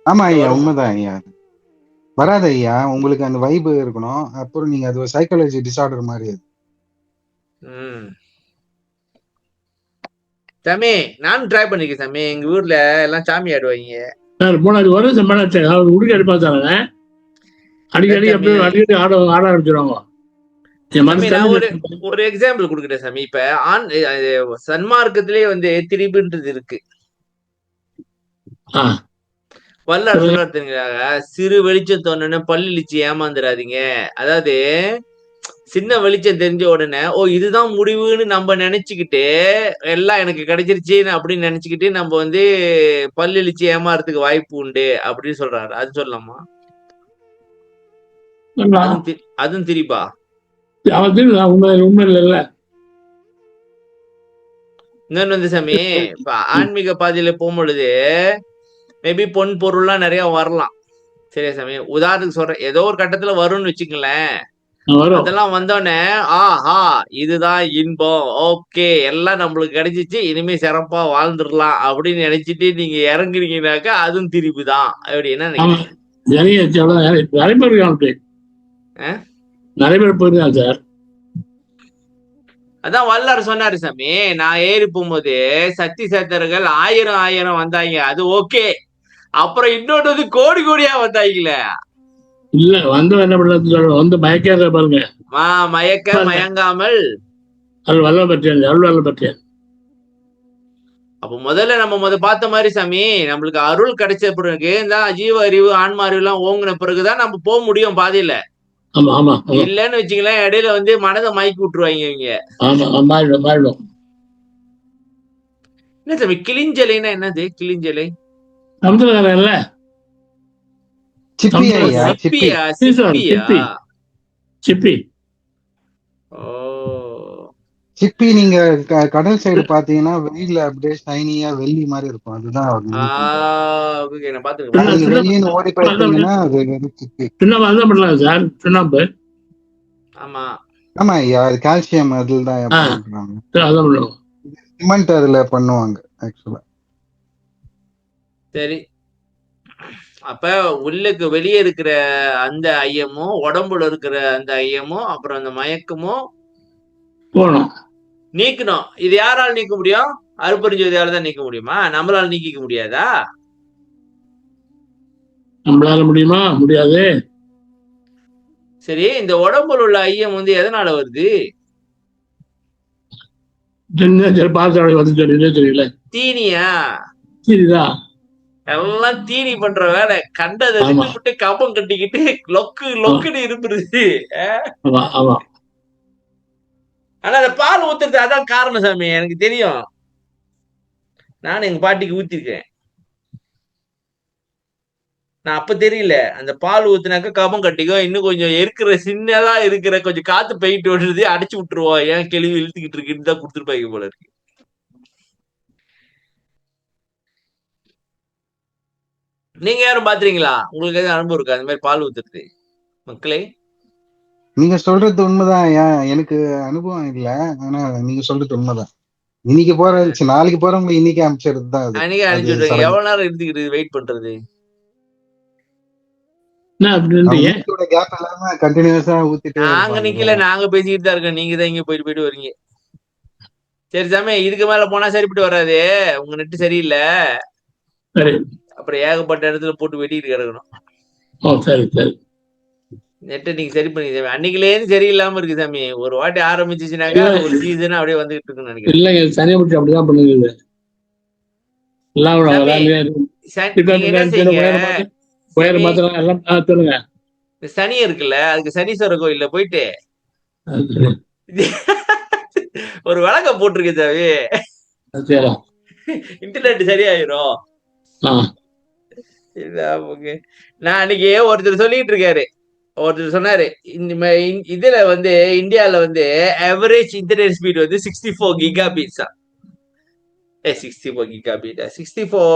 ஆமா ஐயா, உண்மைதான் ஐயா. வராது ஐயா. உங்களுக்கு அந்த வைப் இருக்கணும். அப்புறம் நீங்க அது சைக்காலஜி டிசார்டர் மாதிரி. அது
சாமி நானும் ட்ரை பண்ணிருக்கேன் சாமி. எங்க ஊர்ல எல்லாம் சாமி ஆடுவாங்க.
உடுக்கி அடிப்பாங்க. அடிக்கடி அடிக்கடி ஆட ஆரம்பிச்சிருவாங்க.
ஒரு எக்ஸாம்பிள் கொடுக்குறேன் சாமி. இப்ப சன்மார்க்கத்திலேயே வந்து திரிபுன்றது இருக்கு. வல்லார் சொல்றாங்க, சிறு வெளிச்சம் தோணுன்னு பல்லிழிச்சு ஏமாந்துடாதீங்க. அதாவது சின்ன வெளிச்சம் தெரிஞ்ச உடனே ஓ இதுதான் முடிவுன்னு நம்ம நினைச்சுக்கிட்டு எல்லாம் எனக்கு கிடைச்சிருச்சு அப்படின்னு நினைச்சுக்கிட்டு நம்ம வந்து பல்லிழிச்சு ஏமாறதுக்கு வாய்ப்பு உண்டு அப்படின்னு சொல்றாரு. அது சொல்லலாமா? அதுவும் திரிபா?
உண்மை இல்ல.
இன்னொன்னு வந்து சாமி, இப்ப ஆன்மீக பாதையில போகும்பொழுது மேபி பொன் பொருள்லாம் நிறைய வரலாம் சரியா சாமி? உதாரணத்துக்கு சொல்றேன். ஏதோ ஒரு கட்டத்துல வரும்னு வச்சுக்கங்களேன்.
வரும்.
அதெல்லாம் வந்தோடனே ஆஹா இதுதான் இன்பம், ஓகே எல்லாம் நம்மளுக்கு கிடைச்சிச்சு, இனிமே சிறப்பா வாழ்ந்துடலாம் அப்படின்னு நினைச்சிட்டு நீங்க இறங்குறீங்கனாக்கா அதுவும் திரிபு தான். அப்படி என்ன
ஆமா,
நினைக்கிறீங்க?
நிறைய பேர் இருக்காங்க அப்படி. நிறைய பேர் போயிருக்காங்க சார்.
அதான் வல்லார் சொன்னாரு சாமி, நான் ஏறி போகும்போது சக்தி சேத்தர்கள் 1000 வந்தாங்க, அது ஓகே. அப்புறம் இன்னொன்று வந்து கோடி கோடியா வந்தாங்களே.
இல்ல வந்து என்ன பண்ண வந்து மயக்காத பாருங்க.
மயக்க மயங்காமல்
அது வல்ல பற்றியன், அருள் பற்றியன்.
அப்ப முதல்ல நம்ம பார்த்த மாதிரி சாமி, நம்மளுக்கு அருள் கிடைச்ச பிறகு இந்த ஜீவ அறிவு ஆன்மா அறிவு எல்லாம் ஓங்கின பிறகுதான் நம்ம போக முடியும் பாதையில.
ஆமா ஆமா
இல்லன்னு வச்சுங்களேன், இடையில வந்து மனதை மயக்கி விட்டுருவாங்க இவங்க.
ஆமா, மாறிடும்.
என்ன சாமி கிளிஞ்சலைன்னா என்னது? கிளிஞ்சலை
சமுத்திரக்காரன் இல்ல,
சிப்பி ஐயா, சிப்பி.
சிப்பியா? சிப்பியா?
சிப்பி.
ஓ
சிப்பி நீங்க கடல் சைடு பாத்தீங்கன்னா வெயில்ல அப்படியே ஷைனியா வெள்ளி மாதிரி இருக்கும். அதுதான் அவர் mean பண்றாரு.
ஓகே, நான் பாத்துக்கிறேன்.
நீங்க வெளியின்னு ஓடி போயிட்டீங்கன்னா அது வெறும் சிப்பி.
சுண்ணாம்பு அதான் பண்ணலாம் சார், சுண்ணாம்பு.
ஆமா
ஆமா ஐயா, அது கால்சியம் அதுல தான் பண்றாங்க.
அதான் பண்ணுவோம்.
சிமெண்ட் அதுல பண்ணுவாங்க ஆக்சுவலா.
சரி. அப்ப உள்ளுக்கு வெளியே இருக்கிற அந்த ஐயமும் உடம்புல இருக்கிற அந்த ஐயமும் அப்புறம் அந்த மயக்கமும்
போகணும்,
நீக்கணும். இது யாரால் நீக்க முடியும்? அருப்பெருஞ்சோதியால தான் நீக்க முடியுமா? நம்மளால நீக்கிக்க முடியாதா?
நம்மளால முடியுமா? முடியாது.
சரி, இந்த உடம்புல உள்ள ஐயம் வந்து எதனால வருது?
பார்த்து வந்து தெரியல.
தீனியா?
சரிதா,
எல்லாம் தீனி பண்ற வேலை. கண்டதை திட்டுவிட்டு கப்பம் கட்டிக்கிட்டு லொக்குன்னு இருந்துருது.
ஆமா ஆமா.
ஆனா அந்த பால் ஊத்துறது அதான் காரணம் சாமி, எனக்கு தெரியும். நானும் எங்க பாட்டிக்கு ஊத்திருக்கேன். நான் அப்ப தெரியல, அந்த பால் ஊத்துனாக்க கபம் கட்டிக்கோ, இன்னும் கொஞ்சம் இருக்கிற சின்னதா இருக்கிற கொஞ்சம் காத்து போயிட்டு வருது, அடைச்சு விட்டுருவோம், ஏன் கேள்வி இழுத்துக்கிட்டு இருக்குன்னு தான் கொடுத்துருப்பாங்க போல இருக்கு. நீங்க யாரும் பாத்துறீங்களா? உங்களுக்கு எதுவும் அனுபவம் இருக்கா அந்த மாதிரி பால் ஊத்துறது மக்களே?
நீங்க சொல்றது உண்மைதான் ஐயா, எனக்கு அனுபவம் இல்ல. ஆனா நீங்க சொல்றது உண்மைதான். இன்னைக்கு நாளைக்கு போறவங்க இன்னைக்கு அமைச்சது தான் அது.
அன்னைக்கு அனுப்பிச்சு விட்டுருங்க. எவ்வளவு நேரம் இருந்துக்கிட்டு வெயிட் பண்றது?
கேப் இல்லாம கண்டினியூஸா ஊத்திட்டு
நாங்க நிக்கல, நாங்க பேசிக்கிட்டு தான் இருக்கோம். நீங்க தான் இங்க போயிட்டு வரீங்க. சரி சாமி, இதுக்கு மேல போனா சரிப்பட்டு வராது. உங்க நெட்டு சரியில்லை, அப்புறம் ஏகப்பட்ட இடத்துல போட்டு வெட்டிட்டு கிடக்கணும். நெட்டை நீங்க சரி பண்ணி சாமி. அன்னைக்குல இருந்து சரியில்லாம இருக்கு சாமி. ஒரு வாட்டி ஆரம்பிச்சுச்சுனாக்கா ஒரு சீசன் அப்படியே வந்துகிட்டு இருக்குன்னு நினைக்கிறேன்.
இல்லைங்க, சனியை முடிச்சு அப்படிதான் பண்ணுது.
சனி இருக்குல்ல, அதுக்கு சனீஸ்வரர் கோயில்ல போயிட்டு ஒரு விளக்கம் போட்டிருக்கு சாமி, இன்டர்நெட் சரியாயிரும். நான் அன்னைக்கு ஒருத்தர் சொல்லிட்டு இருக்காரு, ஒருத்தர் சொன்னாரு இதுல வந்து இந்தியால வந்து ஆவரேஜ் இன்டர்நெட் ஸ்பீட் வந்து 64 கிகாபீட்ஸ். 64 கிகாபீட், 64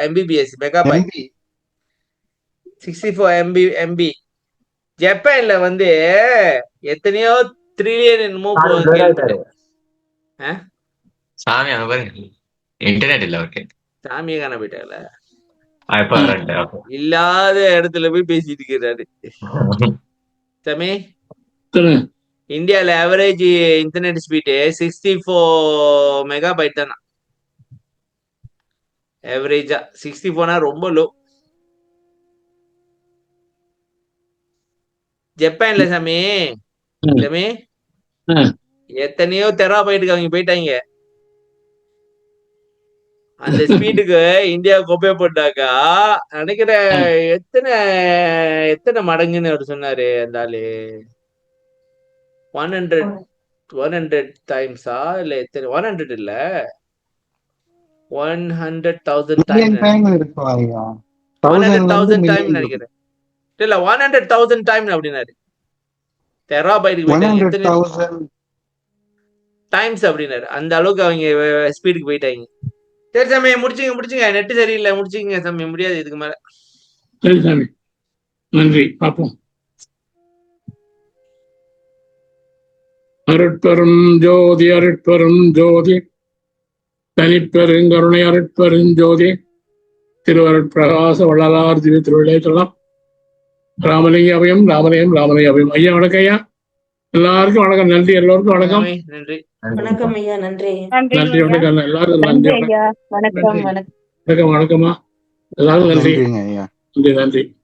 எம்பிபிஎஸ் மெகாபைட், 64 MB. ஜப்பான்ல வந்து எத்தனையோ ட்ரில்லியன் என்னமோ
சாமி அங்க பாருங்க, இன்டர்நெட் இல்ல. ஓகே,
சாமியை காண போயிட்டாங்கல்ல,
இல்லாத
இடத்துல போய் பேசிட்டு இருக்கிறாரு சாமி. இந்தியால ஆவரேஜ் இன்டர்நெட் ஸ்பீடு 64 மெகாபைட் தானா ஆவரேஜா. 64னா ரொம்ப லோ. ஜப்பான்ல சாமி எத்தனையோ தெராபைட்டுக்கு அவங்க போயிட்டாங்க. அந்த ஸ்பீடுக்கு இந்தியாவுக்கு ஒப்பே போட்டாக்கா நினைக்கிறேன் எத்தனை மடங்குன்னு அவர் சொன்னாரு அந்த ஆளு. 100 டைம்ஸா இல்ல எத்தனை? 100 இல்ல, 100,000 டைம். 100,000 டைம் நினைக்கிறேன். இல்ல 100,000 டைம் அப்படின்னாரு. டெராபைட்டுக்கு டைம்ஸ் அப்படின்னாரு. அந்த அளவுக்கு அவங்க ஸ்பீடுக்கு போயிட்டாங்க. சரி சாமி, முடிச்சுங்க. நெட்டு சரியில்லை, முடிச்சுங்க சாமி. முடியாது இதுக்கு மேல.
சரி சாமி. நன்றி. பார்ப்போம். அருட்பெரும் ஜோதி அருட்பெரும் ஜோதி தனிப்பெருங்கருணை அருட்பெரும் ஜோதி திருவருட்பிரகாச வள்ளலார் திரு திருவிளையாடலாம் ராமலிங்க அபயம் ராமலிங்கம் ராமலிங்க அபயம். ஐயா வணக்கம் ஐயா. எல்லாருக்கும் வணக்கம். நன்றி. எல்லோருக்கும் வணக்கம்.
நன்றி.
வணக்கம் ஐயா. நன்றி.
நன்றி. வணக்கம் எல்லாருக்கும். நன்றி.
ஐயா. வணக்கம்.
வணக்கம். வணக்கம்மா. எல்லாருக்கும் நன்றி.
நன்றிங்க ஐயா.
நன்றி. நன்றி.